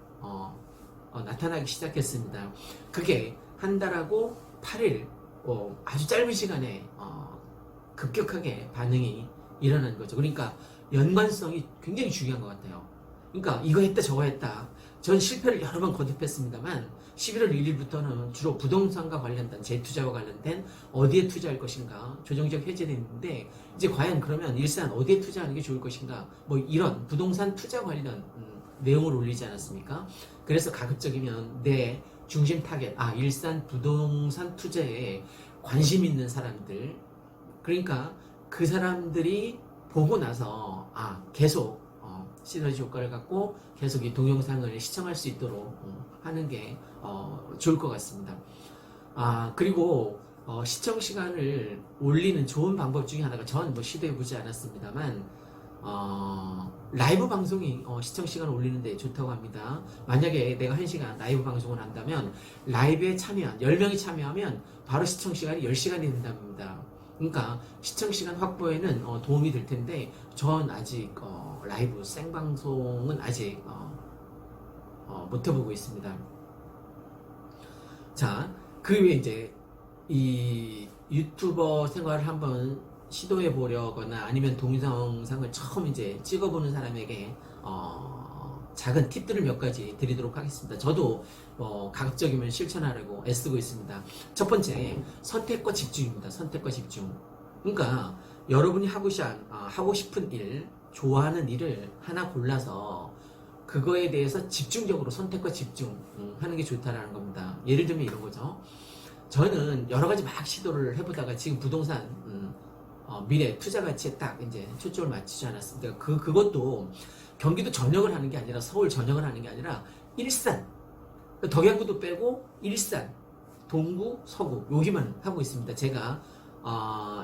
나타나기 시작했습니다. 그게 한 달하고 8일 아주 짧은 시간에 급격하게 반응이 일어난 거죠. 그러니까 연관성이 굉장히 중요한 것 같아요. 그러니까 이거 했다 저거 했다. 전 실패를 여러 번 거듭했습니다만 11월 1일부터는 주로 부동산과 관련된 재투자와 관련된 어디에 투자할 것인가 조정적 해제됐는데 이제 과연 그러면 일산 어디에 투자하는 게 좋을 것인가 이런 부동산 투자 관련 내용을 올리지 않았습니까? 그래서 가급적이면 내 중심 타겟 일산 부동산 투자에 관심 있는 사람들 그러니까 그 사람들이 보고 나서 계속 시너지 효과를 갖고 계속 이 동영상을 시청할 수 있도록 하는 게 좋을 것 같습니다. 그리고 시청 시간을 올리는 좋은 방법 중에 하나가 전 시도해 보지 않았습니다만 라이브 방송이 시청 시간을 올리는데 좋다고 합니다. 만약에 내가 1시간 라이브 방송을 한다면 라이브에 참여한 10명이 참여하면 바로 시청 시간이 10시간이 된답니다. 그러니까 시청 시간 확보에는 도움이 될 텐데 전 아직 라이브 생방송은 아직 못 해보고 있습니다. 자, 그 외에 이제 이 유튜버 생활을 한번 시도해 보려거나 아니면 동영상을 처음 이제 찍어보는 사람에게 작은 팁들을 몇 가지 드리도록 하겠습니다. 저도 가급적이면 실천하려고 애쓰고 있습니다. 첫 번째, 선택과 집중입니다. 선택과 집중. 그러니까 여러분이 하고 싶은 일, 좋아하는 일을 하나 골라서 그거에 대해서 집중적으로 선택과 집중하는 게 좋다라는 겁니다. 예를 들면 이런 거죠. 저는 여러 가지 막 시도를 해보다가 지금 부동산 미래 투자 가치에 딱 이제 초점을 맞추지 않았습니다. 그것도 경기도 전역을 하는 게 아니라 서울 전역을 하는 게 아니라 일산, 덕양구도 빼고 일산, 동구, 서구 여기만 하고 있습니다. 제가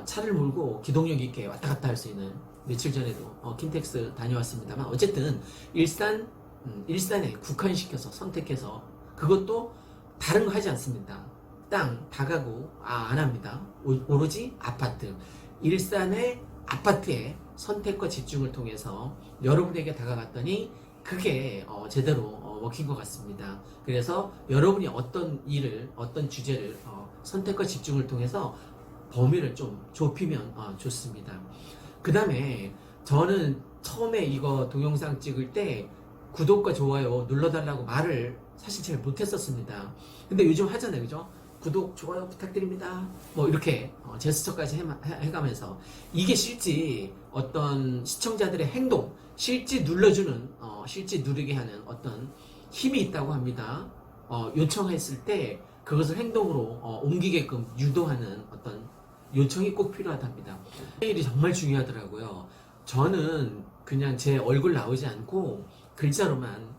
차를 몰고 기동력 있게 왔다 갔다 할 수 있는 며칠 전에도 킨텍스 다녀왔습니다만 어쨌든 일산에 국한시켜서 선택해서 그것도 다른 거 하지 않습니다. 땅, 다가구 안 합니다. 오로지 아파트. 일산의 아파트에 선택과 집중을 통해서 여러분에게 다가갔더니 그게 제대로 먹힌 것 같습니다. 그래서 여러분이 어떤 일을, 어떤 주제를 선택과 집중을 통해서 범위를 좀 좁히면 좋습니다. 그 다음에 저는 처음에 이거 동영상 찍을 때 구독과 좋아요 눌러달라고 말을 사실 잘 못했었습니다. 근데 요즘 하잖아요, 그죠? 구독, 좋아요 부탁드립니다. 이렇게 제스처까지 해가면서 이게 실제 어떤 시청자들의 행동, 실제 눌러주는, 실제 누르게 하는 어떤 힘이 있다고 합니다. 요청했을 때 그것을 행동으로 옮기게끔 유도하는 어떤 요청이 꼭 필요하답니다. 일이 정말 중요하더라고요. 저는 그냥 제 얼굴 나오지 않고 글자로만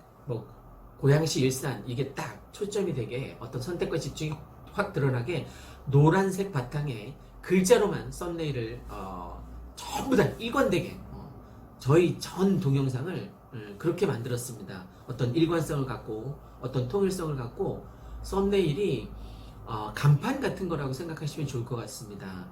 고양시 일산 이게 딱 초점이 되게 어떤 선택과 집중이 확 드러나게 노란색 바탕에 글자로만 썸네일을 전부 다 일관되게 저희 전 동영상을 그렇게 만들었습니다. 어떤 일관성을 갖고 어떤 통일성을 갖고 썸네일이 간판 같은 거라고 생각하시면 좋을 것 같습니다.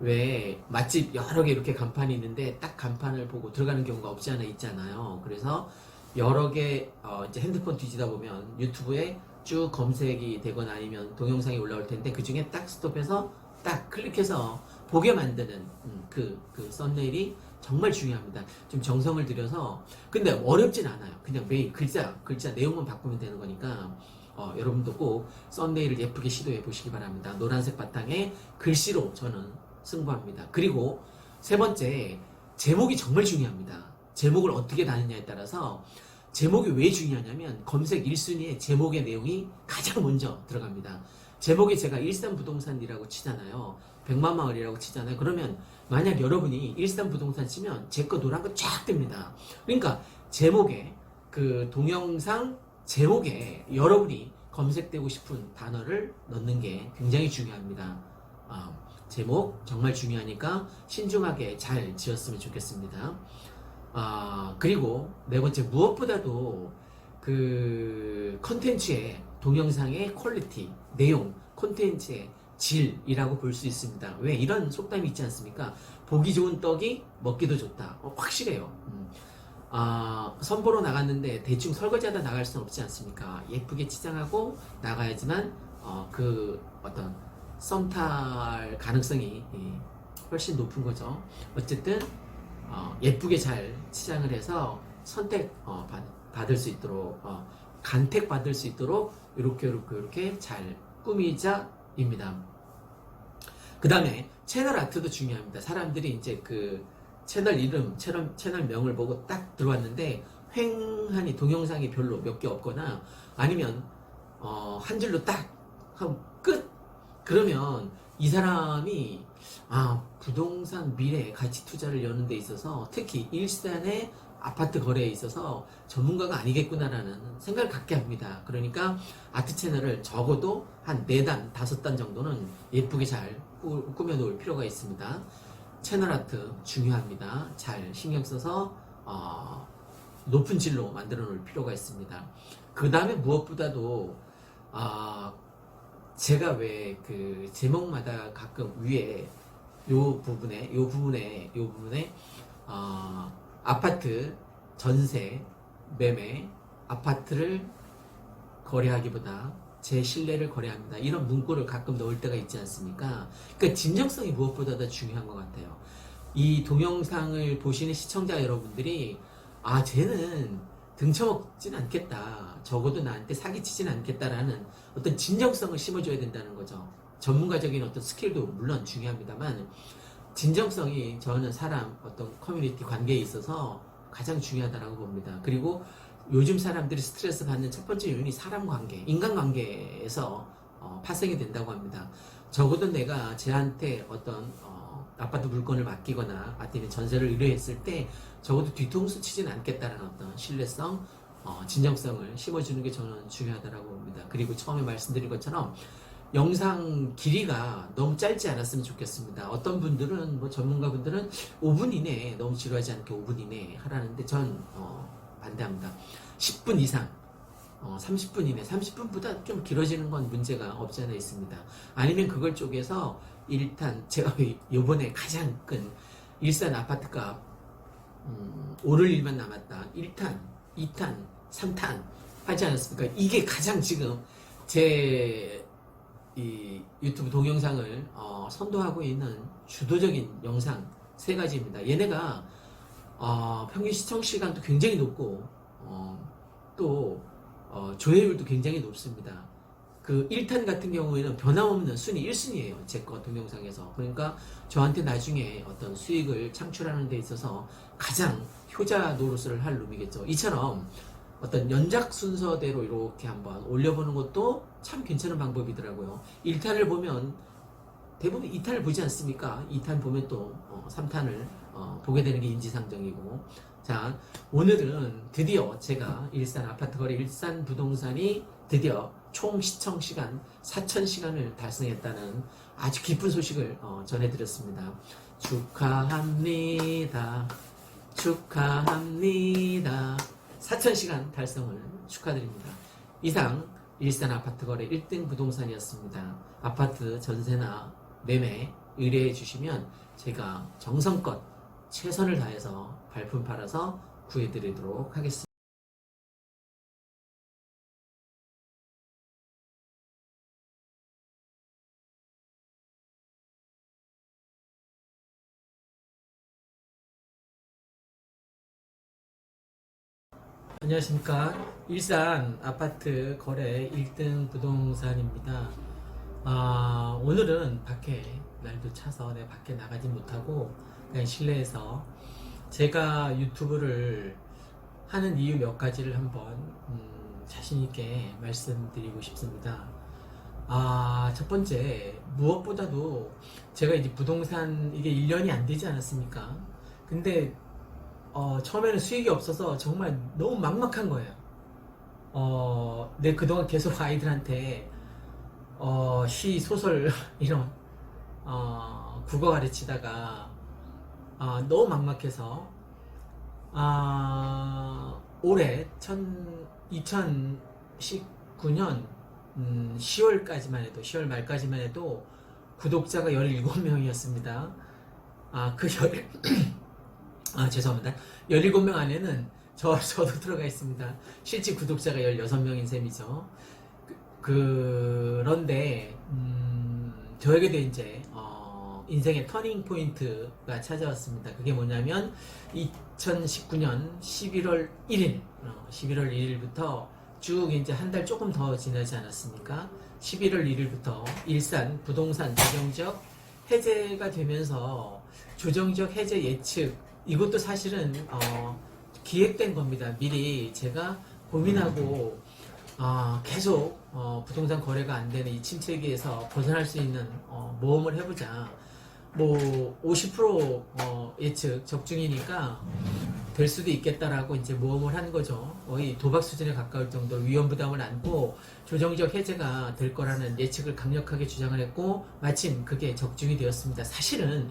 왜 맛집 여러 개 이렇게 간판이 있는데 딱 간판을 보고 들어가는 경우가 없지 않아 있잖아요. 그래서 여러 개 이제 핸드폰 뒤지다 보면 유튜브에 쭉 검색이 되거나 아니면 동영상이 올라올 텐데 그 중에 딱 스톱해서 딱 클릭해서 보게 만드는 그 썸네일이 정말 중요합니다. 좀 정성을 들여서 근데 어렵진 않아요. 그냥 매일 글자 내용만 바꾸면 되는 거니까 여러분도 꼭 썸네일을 예쁘게 시도해 보시기 바랍니다. 노란색 바탕에 글씨로 저는 승부합니다. 그리고 세 번째 제목이 정말 중요합니다. 제목을 어떻게 다느냐에 따라서 제목이 왜 중요하냐면 검색 1순위에 제목의 내용이 가장 먼저 들어갑니다. 제목에 제가 일산부동산이라고 치잖아요. 백만마을이라고 치잖아요. 그러면 만약 여러분이 일산부동산 치면 제 거 노란 거 쫙 뜹니다. 그러니까 제목에 그 동영상 제목에 여러분이 검색되고 싶은 단어를 넣는 게 굉장히 중요합니다. 제목 정말 중요하니까 신중하게 잘 지었으면 좋겠습니다. 그리고 네 번째, 무엇보다도 그 컨텐츠의 동영상의 퀄리티, 내용, 컨텐츠의 질이라고 볼 수 있습니다. 왜? 이런 속담이 있지 않습니까? 보기 좋은 떡이 먹기도 좋다. 확실해요. 선보러 나갔는데 대충 설거지하다 나갈 수는 없지 않습니까? 예쁘게 치장하고 나가야지만 그 어떤 썸탈 가능성이 훨씬 높은 거죠. 어쨌든 예쁘게 잘 치장을 해서 선택 받을 수 있도록 간택 받을 수 있도록 이렇게 잘 꾸미자입니다. 그 다음에 채널 아트도 중요합니다. 사람들이 이제 그 채널 이름, 채널명을 보고 딱 들어왔는데 횡하니 동영상이 별로 몇 개 없거나 아니면 한 줄로 딱 하고 끝! 그러면 이 사람이 부동산 미래 가치 투자를 여는 데 있어서 특히 일산의 아파트 거래에 있어서 전문가가 아니겠구나라는 생각을 갖게 합니다. 그러니까 아트 채널을 적어도 한 4단, 5단 정도는 예쁘게 잘 꾸며 놓을 필요가 있습니다. 채널 아트 중요합니다. 잘 신경 써서 높은 질로 만들어 놓을 필요가 있습니다. 그 다음에 무엇보다도 제가 왜 그 제목마다 가끔 위에 요 부분에 아파트 전세 매매 아파트를 거래하기보다 제 신뢰를 거래합니다. 이런 문구를 가끔 넣을 때가 있지 않습니까? 그러니까 진정성이 무엇보다 중요한 것 같아요. 이 동영상을 보시는 시청자 여러분들이 쟤는 등쳐먹진 않겠다. 적어도 나한테 사기치진 않겠다라는 어떤 진정성을 심어줘야 된다는 거죠. 전문가적인 어떤 스킬도 물론 중요합니다만 진정성이 저는 사람 어떤 커뮤니티 관계에 있어서 가장 중요하다고 봅니다. 그리고 요즘 사람들이 스트레스 받는 첫 번째 요인이 사람 관계, 인간 관계에서 파생이 된다고 합니다. 적어도 내가 쟤한테 어떤 아파트 물건을 맡기거나 아니면 전세를 의뢰했을 때 적어도 뒤통수 치진 않겠다는 어떤 신뢰성, 진정성을 심어주는 게 저는 중요하다고 봅니다. 그리고 처음에 말씀드린 것처럼 영상 길이가 너무 짧지 않았으면 좋겠습니다. 어떤 분들은 전문가분들은 5분 이내에 너무 지루하지 않게 5분 이내에 하라는데 전 반대합니다. 10분 이상 30분 이내 30분보다 좀 길어지는 건 문제가 없지 않아 있습니다. 아니면 그걸 쪼개서 일단 제가 요번에 가장 큰 일산 아파트가 오를 일만 남았다 1탄 2탄 3탄 하지 않았습니까? 이게 가장 지금 제 이 유튜브 동영상을 선도하고 있는 주도적인 영상 3가지입니다. 얘네가 평균 시청 시간도 굉장히 높고 또 조회율도 굉장히 높습니다. 그 1탄 같은 경우에는 변함없는 순위 1순위예요. 제 거 동영상에서. 그러니까 저한테 나중에 어떤 수익을 창출하는 데 있어서 가장 효자 노릇을 할 놈이겠죠. 이처럼 어떤 연작 순서대로 이렇게 한번 올려보는 것도 참 괜찮은 방법이더라고요. 1탄을 보면 대부분 2탄을 보지 않습니까? 2탄 보면 또 3탄을 보게 되는 게 인지상정이고. 자, 오늘은 드디어 제가 일산 아파트 거래 일산 부동산이 드디어 총 시청 시간 4,000시간을 달성했다는 아주 기쁜 소식을 전해드렸습니다. 축하합니다. 축하합니다. 4,000시간 달성을 축하드립니다. 이상 일산 아파트 거래 1등 부동산이었습니다. 아파트 전세나 매매 의뢰해 주시면 제가 정성껏 최선을 다해서 발품 팔아서 구해드리도록 하겠습니다. 안녕하십니까. 일산 아파트 거래 1등 부동산입니다. 오늘은 밖에 날도 차서 내가 밖에 나가지 못하고 그냥 실내에서 제가 유튜브를 하는 이유 몇 가지를 한번 자신 있게 말씀드리고 싶습니다. 첫 번째, 무엇보다도 제가 이제 부동산 이게 1년이 안 되지 않았습니까? 근데 처음에는 수익이 없어서 정말 너무 막막한 거예요. 내 그동안 계속 아이들한테 시, 소설 이런 국어 가르치다가 너무 막막해서 올해 2019년 10월까지만 해도 10월 말까지만 해도 구독자가 17명이었습니다. 죄송합니다. 17명 안에는 저도 들어가 있습니다. 실제 구독자가 16명인 셈이죠. 그런데 저에게도 이제 인생의 터닝 포인트가 찾아왔습니다. 그게 뭐냐면 2019년 11월 1일 11월 1일부터 쭉 이제 한 달 조금 더 지나지 않았습니까? 11월 1일부터 일산 부동산 조정지역 해제가 되면서 조정지역 해제 예측, 이것도 사실은 기획된 겁니다. 미리 제가 고민하고 계속 부동산 거래가 안 되는 이 침체기에서 벗어날 수 있는 모험을 해보자. 뭐 50% 예측 적중이니까 될 수도 있겠다라고 이제 모험을 한 거죠. 거의 도박 수준에 가까울 정도 위험 부담을 안고 조정적 해제가 될 거라는 예측을 강력하게 주장을 했고 마침 그게 적중이 되었습니다. 사실은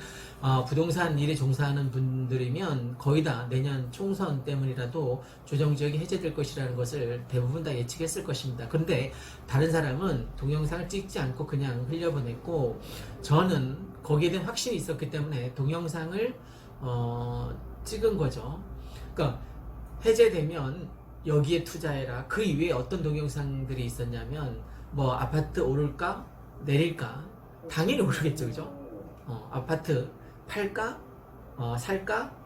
부동산 일에 종사하는 분들이면 거의 다 내년 총선 때문이라도 조정지역이 해제될 것이라는 것을 대부분 다 예측했을 것입니다. 그런데 다른 사람은 동영상을 찍지 않고 그냥 흘려보냈고 저는 거기에 대한 확신이 있었기 때문에 동영상을 찍은 거죠. 그러니까 해제되면 여기에 투자해라. 그 이외에 어떤 동영상들이 있었냐면 뭐 아파트 오를까 내릴까, 당연히 오르겠죠, 그죠? 아파트 팔까 살까,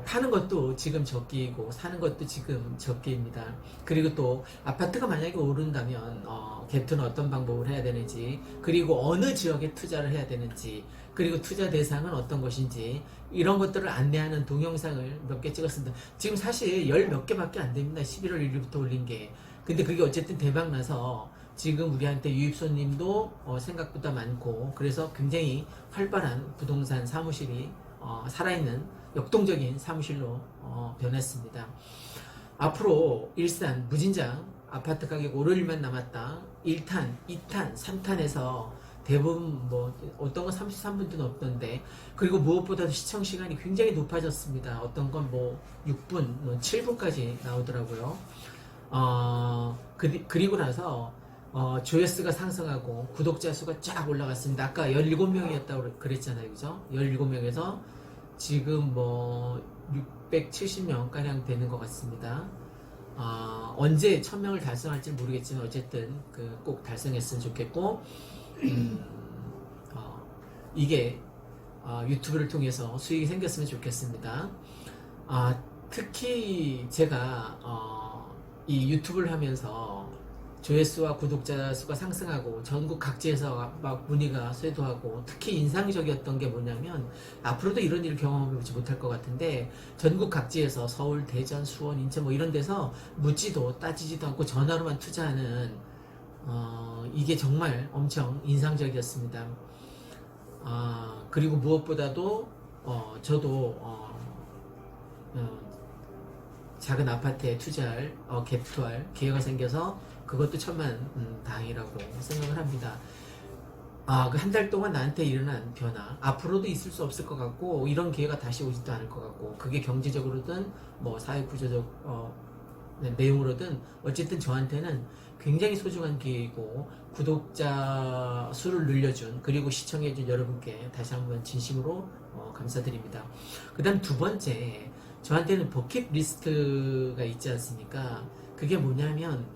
파는 것도 지금 적기이고 사는 것도 지금 적기입니다. 그리고 또 아파트가 만약에 오른다면 갭투는 어떤 방법을 해야 되는지, 그리고 어느 지역에 투자를 해야 되는지, 그리고 투자 대상은 어떤 것인지, 이런 것들을 안내하는 동영상을 몇 개 찍었습니다. 지금 사실 열 몇 개밖에 안 됩니다. 11월 1일부터 올린 게. 근데 그게 어쨌든 대박 나서 지금 우리한테 유입 손님도 생각보다 많고, 그래서 굉장히 활발한 부동산 사무실이 살아있는 역동적인 사무실로 변했습니다. 앞으로 일산 무진장 아파트 가격 오를 일만 남았다. 1탄, 2탄, 3탄에서 대부분 뭐 어떤 건 33분도 넘던데, 그리고 무엇보다도 시청 시간이 굉장히 높아졌습니다. 어떤 건 뭐 6분, 7분까지 나오더라고요. 그리고 나서 조회수가 상승하고 구독자 수가 쫙 올라갔습니다. 아까 17명이었다고 그랬잖아요, 그죠? 17명에서 지금 뭐 670명 가량 되는 것 같습니다. 언제 1000명을 달성할지 모르겠지만 어쨌든 꼭 달성했으면 좋겠고, 이게 유튜브를 통해서 수익이 생겼으면 좋겠습니다. 특히 제가 이 유튜브를 하면서 조회수와 구독자 수가 상승하고 전국 각지에서 막 문의가 쇄도하고, 특히 인상적이었던 게 뭐냐면, 앞으로도 이런 일을 경험해보지 못할 것 같은데 전국 각지에서 서울, 대전, 수원, 인천 뭐 이런 데서 묻지도 따지지도 않고 전화로만 투자하는 이게 정말 엄청 인상적이었습니다. 그리고 무엇보다도 저도 작은 아파트에 투자할 갭투할 기회가 생겨서 그것도 천만 다행이라고 생각을 합니다. 그 한 달 동안 나한테 일어난 변화, 앞으로도 있을 수 없을 것 같고 이런 기회가 다시 오지도 않을 것 같고, 그게 경제적으로든 뭐 사회구조적 내용으로든 어쨌든 저한테는 굉장히 소중한 기회이고, 구독자 수를 늘려준 그리고 시청해준 여러분께 다시 한번 진심으로 감사드립니다. 그 다음 두 번째, 저한테는 버킷리스트가 있지 않습니까? 그게 뭐냐면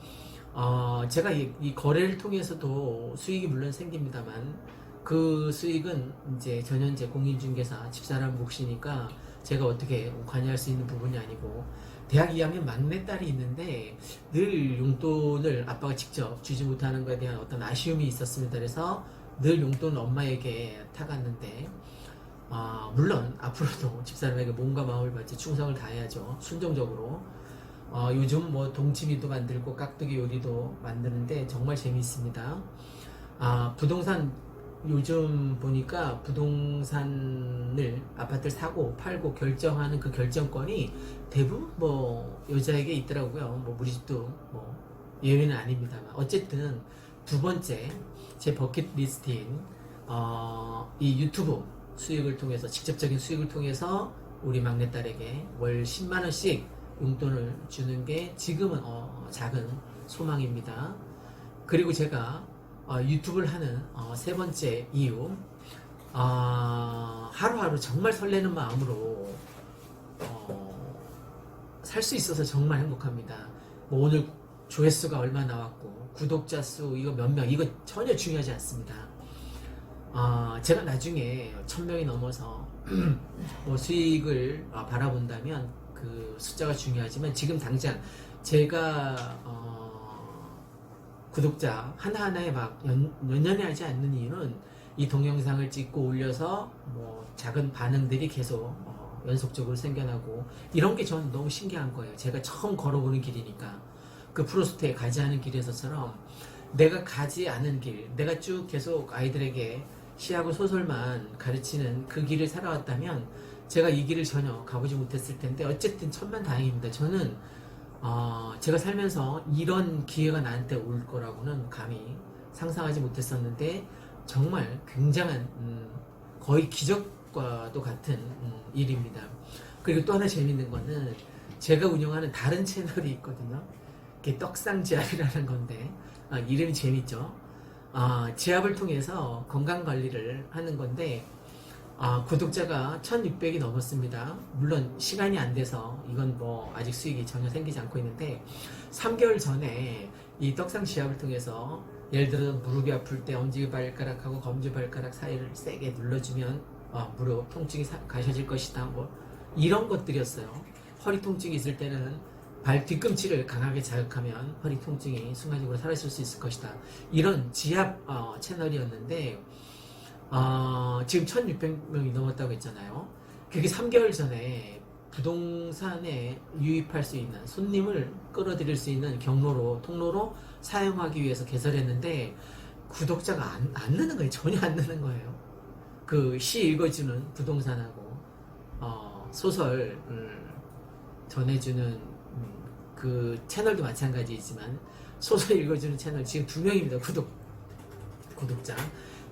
제가 이 거래를 통해서도 수익이 물론 생깁니다만, 그 수익은 이제 전현재 공인중개사 집사람 몫이니까 제가 어떻게 관여할 수 있는 부분이 아니고, 대학 2학년 막내딸이 있는데 늘 용돈을 아빠가 직접 주지 못하는 것에 대한 어떤 아쉬움이 있었습니다. 그래서 늘 용돈을 엄마에게 타갔는데 물론 앞으로도 집사람에게 몸과 마음을 바쳐 충성을 다해야죠. 순종적으로. 요즘 뭐 동치미도 만들고 깍두기 요리도 만드는데 정말 재미있습니다. 부동산 요즘 보니까 부동산을 아파트를 사고 팔고 결정하는 그 결정권이 대부분 뭐 여자에게 있더라고요. 뭐 우리 집도 뭐 예외는 아닙니다만 어쨌든 두 번째 제 버킷리스트인 이 유튜브 수익을 통해서 직접적인 수익을 통해서 우리 막내딸에게 월 10만 원씩 용돈을 주는 게 지금은 작은 소망입니다. 그리고 제가 유튜브를 하는 세 번째 이유, 하루하루 정말 설레는 마음으로 살 수 있어서 정말 행복합니다. 뭐 오늘 조회수가 얼마 나왔고 구독자 수 이거 몇 명 이거 전혀 중요하지 않습니다. 제가 나중에 1000명이 넘어서 뭐 수익을 바라본다면 그 숫자가 중요하지만 지금 당장 제가 구독자 하나하나에 막 연연하지 않는 이유는 이 동영상을 찍고 올려서 뭐 작은 반응들이 계속 연속적으로 생겨나고 이런 게 저는 너무 신기한 거예요. 제가 처음 걸어보는 길이니까 그 프로스트에 가지 않은 길에서처럼 내가 가지 않은 길, 내가 쭉 계속 아이들에게 시하고 소설만 가르치는 그 길을 살아왔다면 제가 이 길을 전혀 가보지 못했을 텐데 어쨌든 천만다행입니다. 저는 제가 살면서 이런 기회가 나한테 올 거라고는 감히 상상하지 못했었는데 정말 굉장한 거의 기적과도 같은 일입니다. 그리고 또 하나 재밌는 거는 제가 운영하는 다른 채널이 있거든요. 그게 떡상지압이라는 건데 이름이 재밌죠. 지압을 통해서 건강관리를 하는 건데 구독자가 1600이 넘었습니다. 물론 시간이 안 돼서 이건 뭐 아직 수익이 전혀 생기지 않고 있는데 3개월 전에 이 떡상 지압을 통해서 예를 들어 무릎이 아플 때 엄지발가락하고 검지발가락 사이를 세게 눌러주면 무릎 통증이 가셔질 것이다. 뭐 이런 것들이었어요. 허리 통증이 있을 때는 발 뒤꿈치를 강하게 자극하면 허리 통증이 순간적으로 사라질 수 있을 것이다. 이런 지압 채널이었는데 지금 1600명이 넘었다고 했잖아요. 그게 3개월 전에 부동산에 유입할 수 있는 손님을 끌어들일 수 있는 경로로 통로로 사용하기 위해서 개설했는데 구독자가 안 느는 거예요. 전혀 안 느는 거예요. 그 시 읽어주는 부동산하고 소설 전해주는 그 채널도 마찬가지이지만 소설 읽어주는 채널 지금 2명입니다. 구독자.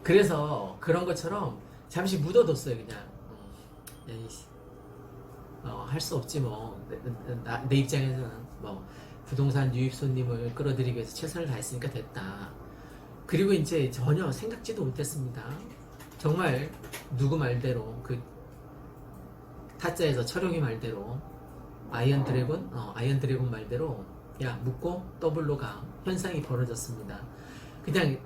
그래서 그런 것처럼 잠시 묻어뒀어요. 그냥 할 수 없지 뭐. 내 입장에서는 뭐 부동산 유입 손님을 끌어들이기 위해서 최선을 다했으니까 됐다. 그리고 이제 전혀 생각지도 못했습니다. 정말 누구 말대로 그 타짜에서 철용이 말대로 아이언 드래곤 말대로 야 묻고 더블로 가 현상이 벌어졌습니다. 그냥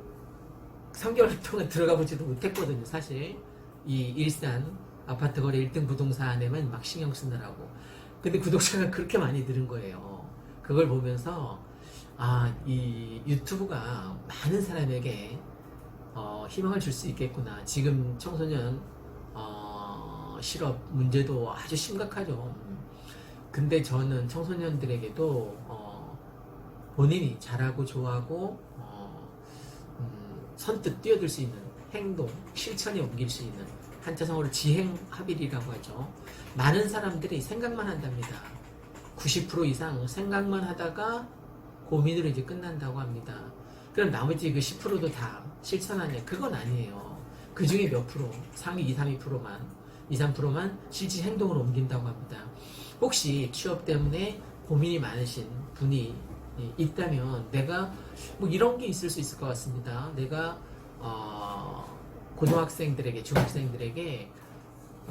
3개월 동안 들어가 보지도 못했거든요. 사실 이 일산 아파트 거래 1등 부동산에만 막 신경 쓰느라고. 근데 구독자가 그렇게 많이 늘은 거예요. 그걸 보면서 이 유튜브가 많은 사람에게 희망을 줄 수 있겠구나. 지금 청소년 실업 문제도 아주 심각하죠. 근데 저는 청소년들에게도 본인이 잘하고 좋아하고 선뜻 뛰어들 수 있는 행동, 실천에 옮길 수 있는 한자성어로 지행합일이라고 하죠. 많은 사람들이 생각만 한답니다. 90% 이상 생각만 하다가 고민으로 이제 끝난다고 합니다. 그럼 나머지 그 10%도 다 실천하냐? 그건 아니에요. 그 중에 몇 프로, 상위 2, 3%만 실질 행동으로 옮긴다고 합니다. 혹시 취업 때문에 고민이 많으신 분이 있다면 내가 뭐 이런 게 있을 수 있을 것 같습니다. 내가 고등학생들에게 중학생들에게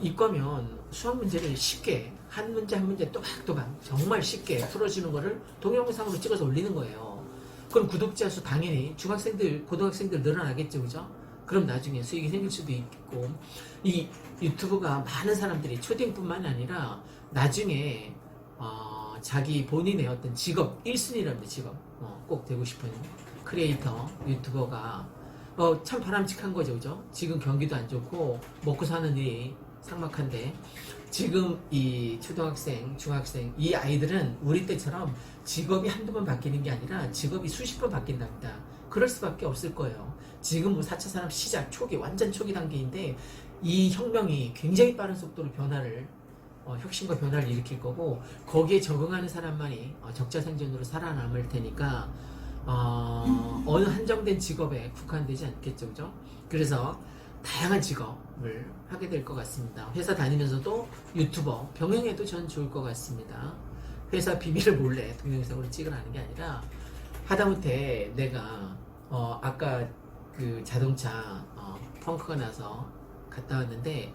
이과면 수학 문제를 쉽게 한 문제 한 문제 또박또박 정말 쉽게 풀어주는 거를 동영상으로 찍어서 올리는 거예요. 그럼 구독자 수 당연히 중학생들 고등학생들 늘어나겠죠. 그죠? 그럼 나중에 수익이 생길 수도 있고 이 유튜브가 많은 사람들이 초딩뿐만 아니라 나중에 자기 본인의 어떤 직업 1순위랍니다. 직업 꼭 되고 싶은 크리에이터 유튜버가 참 바람직한 거죠. 그죠? 지금 경기도 안 좋고 먹고 사는 일이 삭막한데 지금 이 초등학생, 중학생 이 아이들은 우리 때처럼 직업이 한두 번 바뀌는 게 아니라 직업이 수십 번 바뀐답니다. 그럴 수밖에 없을 거예요. 지금 뭐 4차 산업 시작 초기 완전 초기 단계인데 이 혁명이 굉장히 빠른 속도로 변화를 혁신과 변화를 일으킬 거고 거기에 적응하는 사람만이 적자생존으로 살아남을 테니까 어느 한정된 직업에 국한되지 않겠죠, 그죠? 그래서 다양한 직업을 하게 될 것 같습니다. 회사 다니면서도 유튜버 병행해도 전 좋을 것 같습니다. 회사 비밀을 몰래 동영상으로 찍으라는 게 아니라 하다못해 내가 아까 그 자동차 펑크가 나서 갔다 왔는데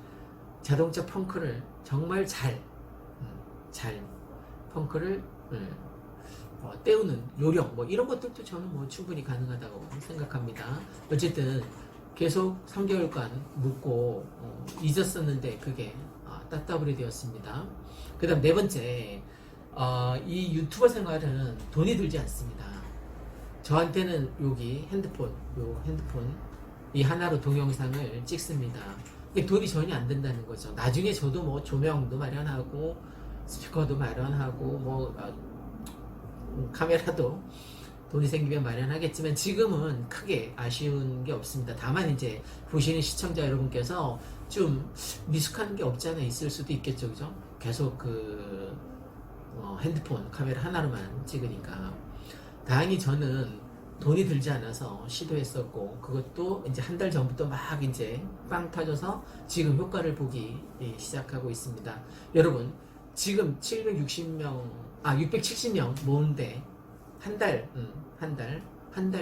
자동차 펑크를 정말 잘 펑크를 때우는 요령 뭐 이런 것들도 저는 뭐 충분히 가능하다고 생각합니다. 어쨌든 계속 3개월간 묻고 잊었었는데 그게 따따블이 되었습니다. 그 다음 네 번째 이 유튜버 생활은 돈이 들지 않습니다. 저한테는 여기 핸드폰 이 하나로 동영상을 찍습니다. 근데 돈이 전혀 안 든다는 거죠. 나중에 저도 뭐 조명도 마련하고 스피커도 마련하고 뭐 카메라도 돈이 생기면 마련하겠지만 지금은 크게 아쉬운 게 없습니다. 다만 이제 보시는 시청자 여러분께서 좀 미숙한 게 없지 않아 있을 수도 있겠죠, 그죠? 계속 그 핸드폰 카메라 하나로만 찍으니까 다행히 저는 돈이 들지 않아서 시도했었고 그것도 이제 한 달 전부터 막 이제 빵 터져서 지금 효과를 보기 시작하고 있습니다. 여러분 지금 670명 모은데 한 달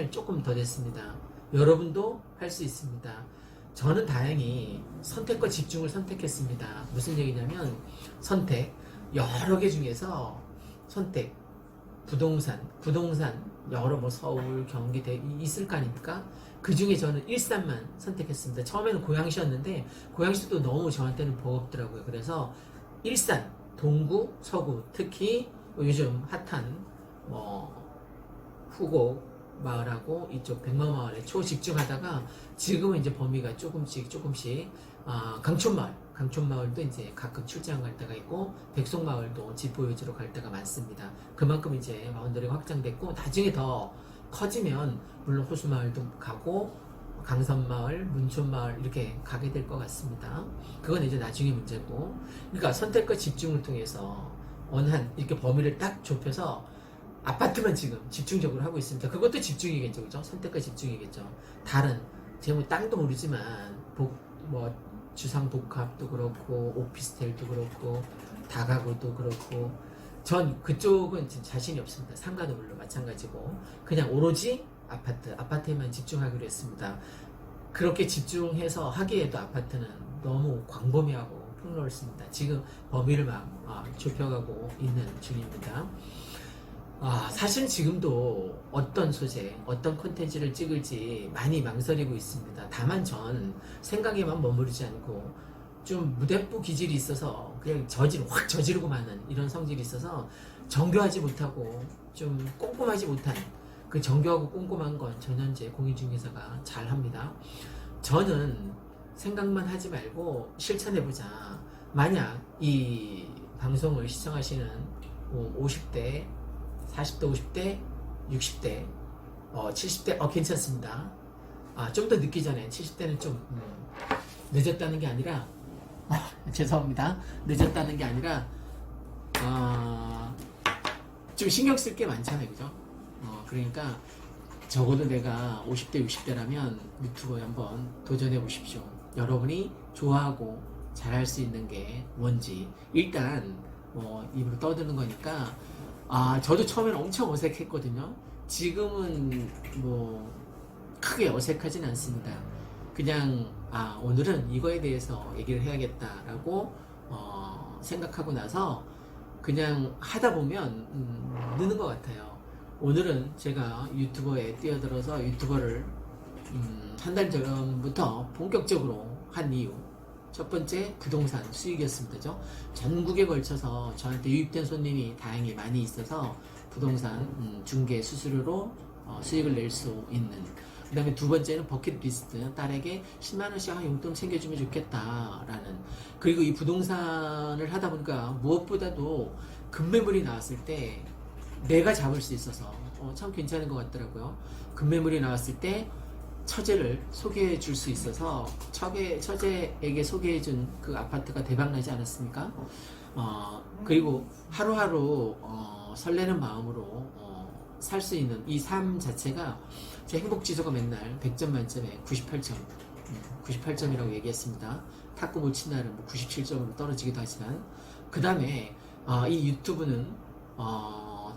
조금 더 됐습니다. 여러분도 할 수 있습니다. 저는 다행히 선택과 집중을 선택했습니다. 무슨 얘기냐면 선택 여러 개 중에서 선택 부동산 여러 뭐 서울 경기 있을 거 아닙니까? 그 중에 저는 일산만 선택했습니다. 처음에는 고양시였는데 고양시도 너무 저한테는 버겁더라고요. 그래서 일산 동구 서구 특히 요즘 핫한 후곡 마을하고 이쪽 백마마을에 초집중하다가 지금은 이제 범위가 조금씩 강촌마을도 이제 가끔 출장 갈 때가 있고 백송마을도 집 보여주러 갈 때가 많습니다. 그만큼 이제 마운드리 확장됐고 나중에 더 커지면 물론 호수마을도 가고 강선마을, 문촌마을 이렇게 가게 될 것 같습니다. 그건 이제 나중에 문제고 그러니까 선택과 집중을 통해서 어느 한 이렇게 범위를 딱 좁혀서 아파트만 지금 집중적으로 하고 있습니다. 그것도 집중이겠죠, 그죠? 선택과 집중이겠죠. 다른 제가 뭐 땅도 모르지만 주상복합도 그렇고 오피스텔도 그렇고 다가구도 그렇고 전 그쪽은 자신이 없습니다. 상가도 물론 마찬가지고 그냥 오로지 아파트에만 집중하기로 했습니다. 그렇게 집중해서 하기에도 아파트는 너무 광범위하고 폭넓습니다. 지금 범위를 막 좁혀가고 있는 중입니다. 사실 지금도 어떤 소재, 어떤 콘텐츠를 찍을지 많이 망설이고 있습니다. 다만 전 생각에만 머무르지 않고 좀 무대부 기질이 있어서 그냥 확 저지르고 마는 이런 성질이 있어서 정교하지 못하고 좀 꼼꼼하지 못한 그 정교하고 꼼꼼한 건 전현재 공인중개사가 잘 합니다. 저는 생각만 하지 말고 실천해보자. 만약 이 방송을 시청하시는 50대 40대, 50대, 60대, 70대, 괜찮습니다. 좀 더 늦기 전에 70대는 좀 늦었다는 게 아니라 죄송합니다. 늦었다는 게 아니라 좀 신경 쓸 게 많잖아요, 그죠? 그러니까 적어도 내가 50대, 60대라면 유튜브에 한번 도전해 보십시오. 여러분이 좋아하고 잘할 수 있는 게 뭔지 일단 입으로 떠드는 거니까. 저도 처음에는 엄청 어색했거든요. 지금은 크게 어색하진 않습니다. 그냥 오늘은 이거에 대해서 얘기를 해야겠다라고 생각하고 나서 그냥 하다 보면 느는 것 같아요. 오늘은 제가 유튜버에 뛰어들어서 유튜버를 한 달 전부터 본격적으로 한 이유 첫 번째 부동산 수익이었습니다. 전국에 걸쳐서 저한테 유입된 손님이 다행히 많이 있어서 부동산 중개 수수료로 수익을 낼 수 있는 그 다음에 두 번째는 버킷리스트. 딸에게 10만원씩 용돈 챙겨주면 좋겠다라는. 그리고 이 부동산을 하다 보니까 무엇보다도 급매물이 나왔을 때 내가 잡을 수 있어서 참 괜찮은 것 같더라고요. 급매물이 나왔을 때 처제를 소개해 줄 수 있어서 처제에게 소개해 준 그 아파트가 대박나지 않았습니까? 그리고 하루하루 설레는 마음으로 살 수 있는 이 삶 자체가 제 행복지수가 맨날 100점 만점에 98점 98점이라고 얘기했습니다. 탁구 못 친 날은 97점으로 떨어지기도 하지만 그 다음에 이 유튜브는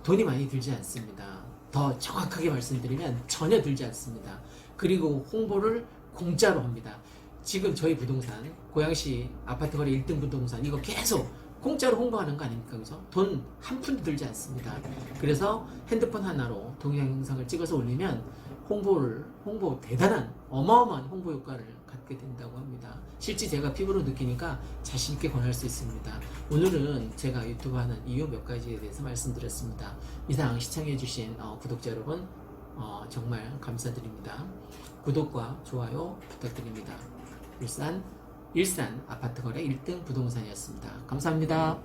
돈이 많이 들지 않습니다. 더 정확하게 말씀드리면 전혀 들지 않습니다. 그리고 홍보를 공짜로 합니다. 지금 저희 부동산 고양시 아파트 거래 1등 부동산 이거 계속 공짜로 홍보하는 거 아닙니까? 그죠? 돈 한 푼도 들지 않습니다. 그래서 핸드폰 하나로 동영상을 찍어서 올리면 홍보 대단한 어마어마한 홍보 효과를 갖게 된다고 합니다. 실제 제가 피부로 느끼니까 자신 있게 권할 수 있습니다. 오늘은 제가 유튜브 하는 이유 몇 가지에 대해서 말씀드렸습니다. 이상 시청해주신 구독자 여러분 정말 감사드립니다. 구독과 좋아요 부탁드립니다. 일산 아파트 거래 1등 부동산이었습니다. 감사합니다.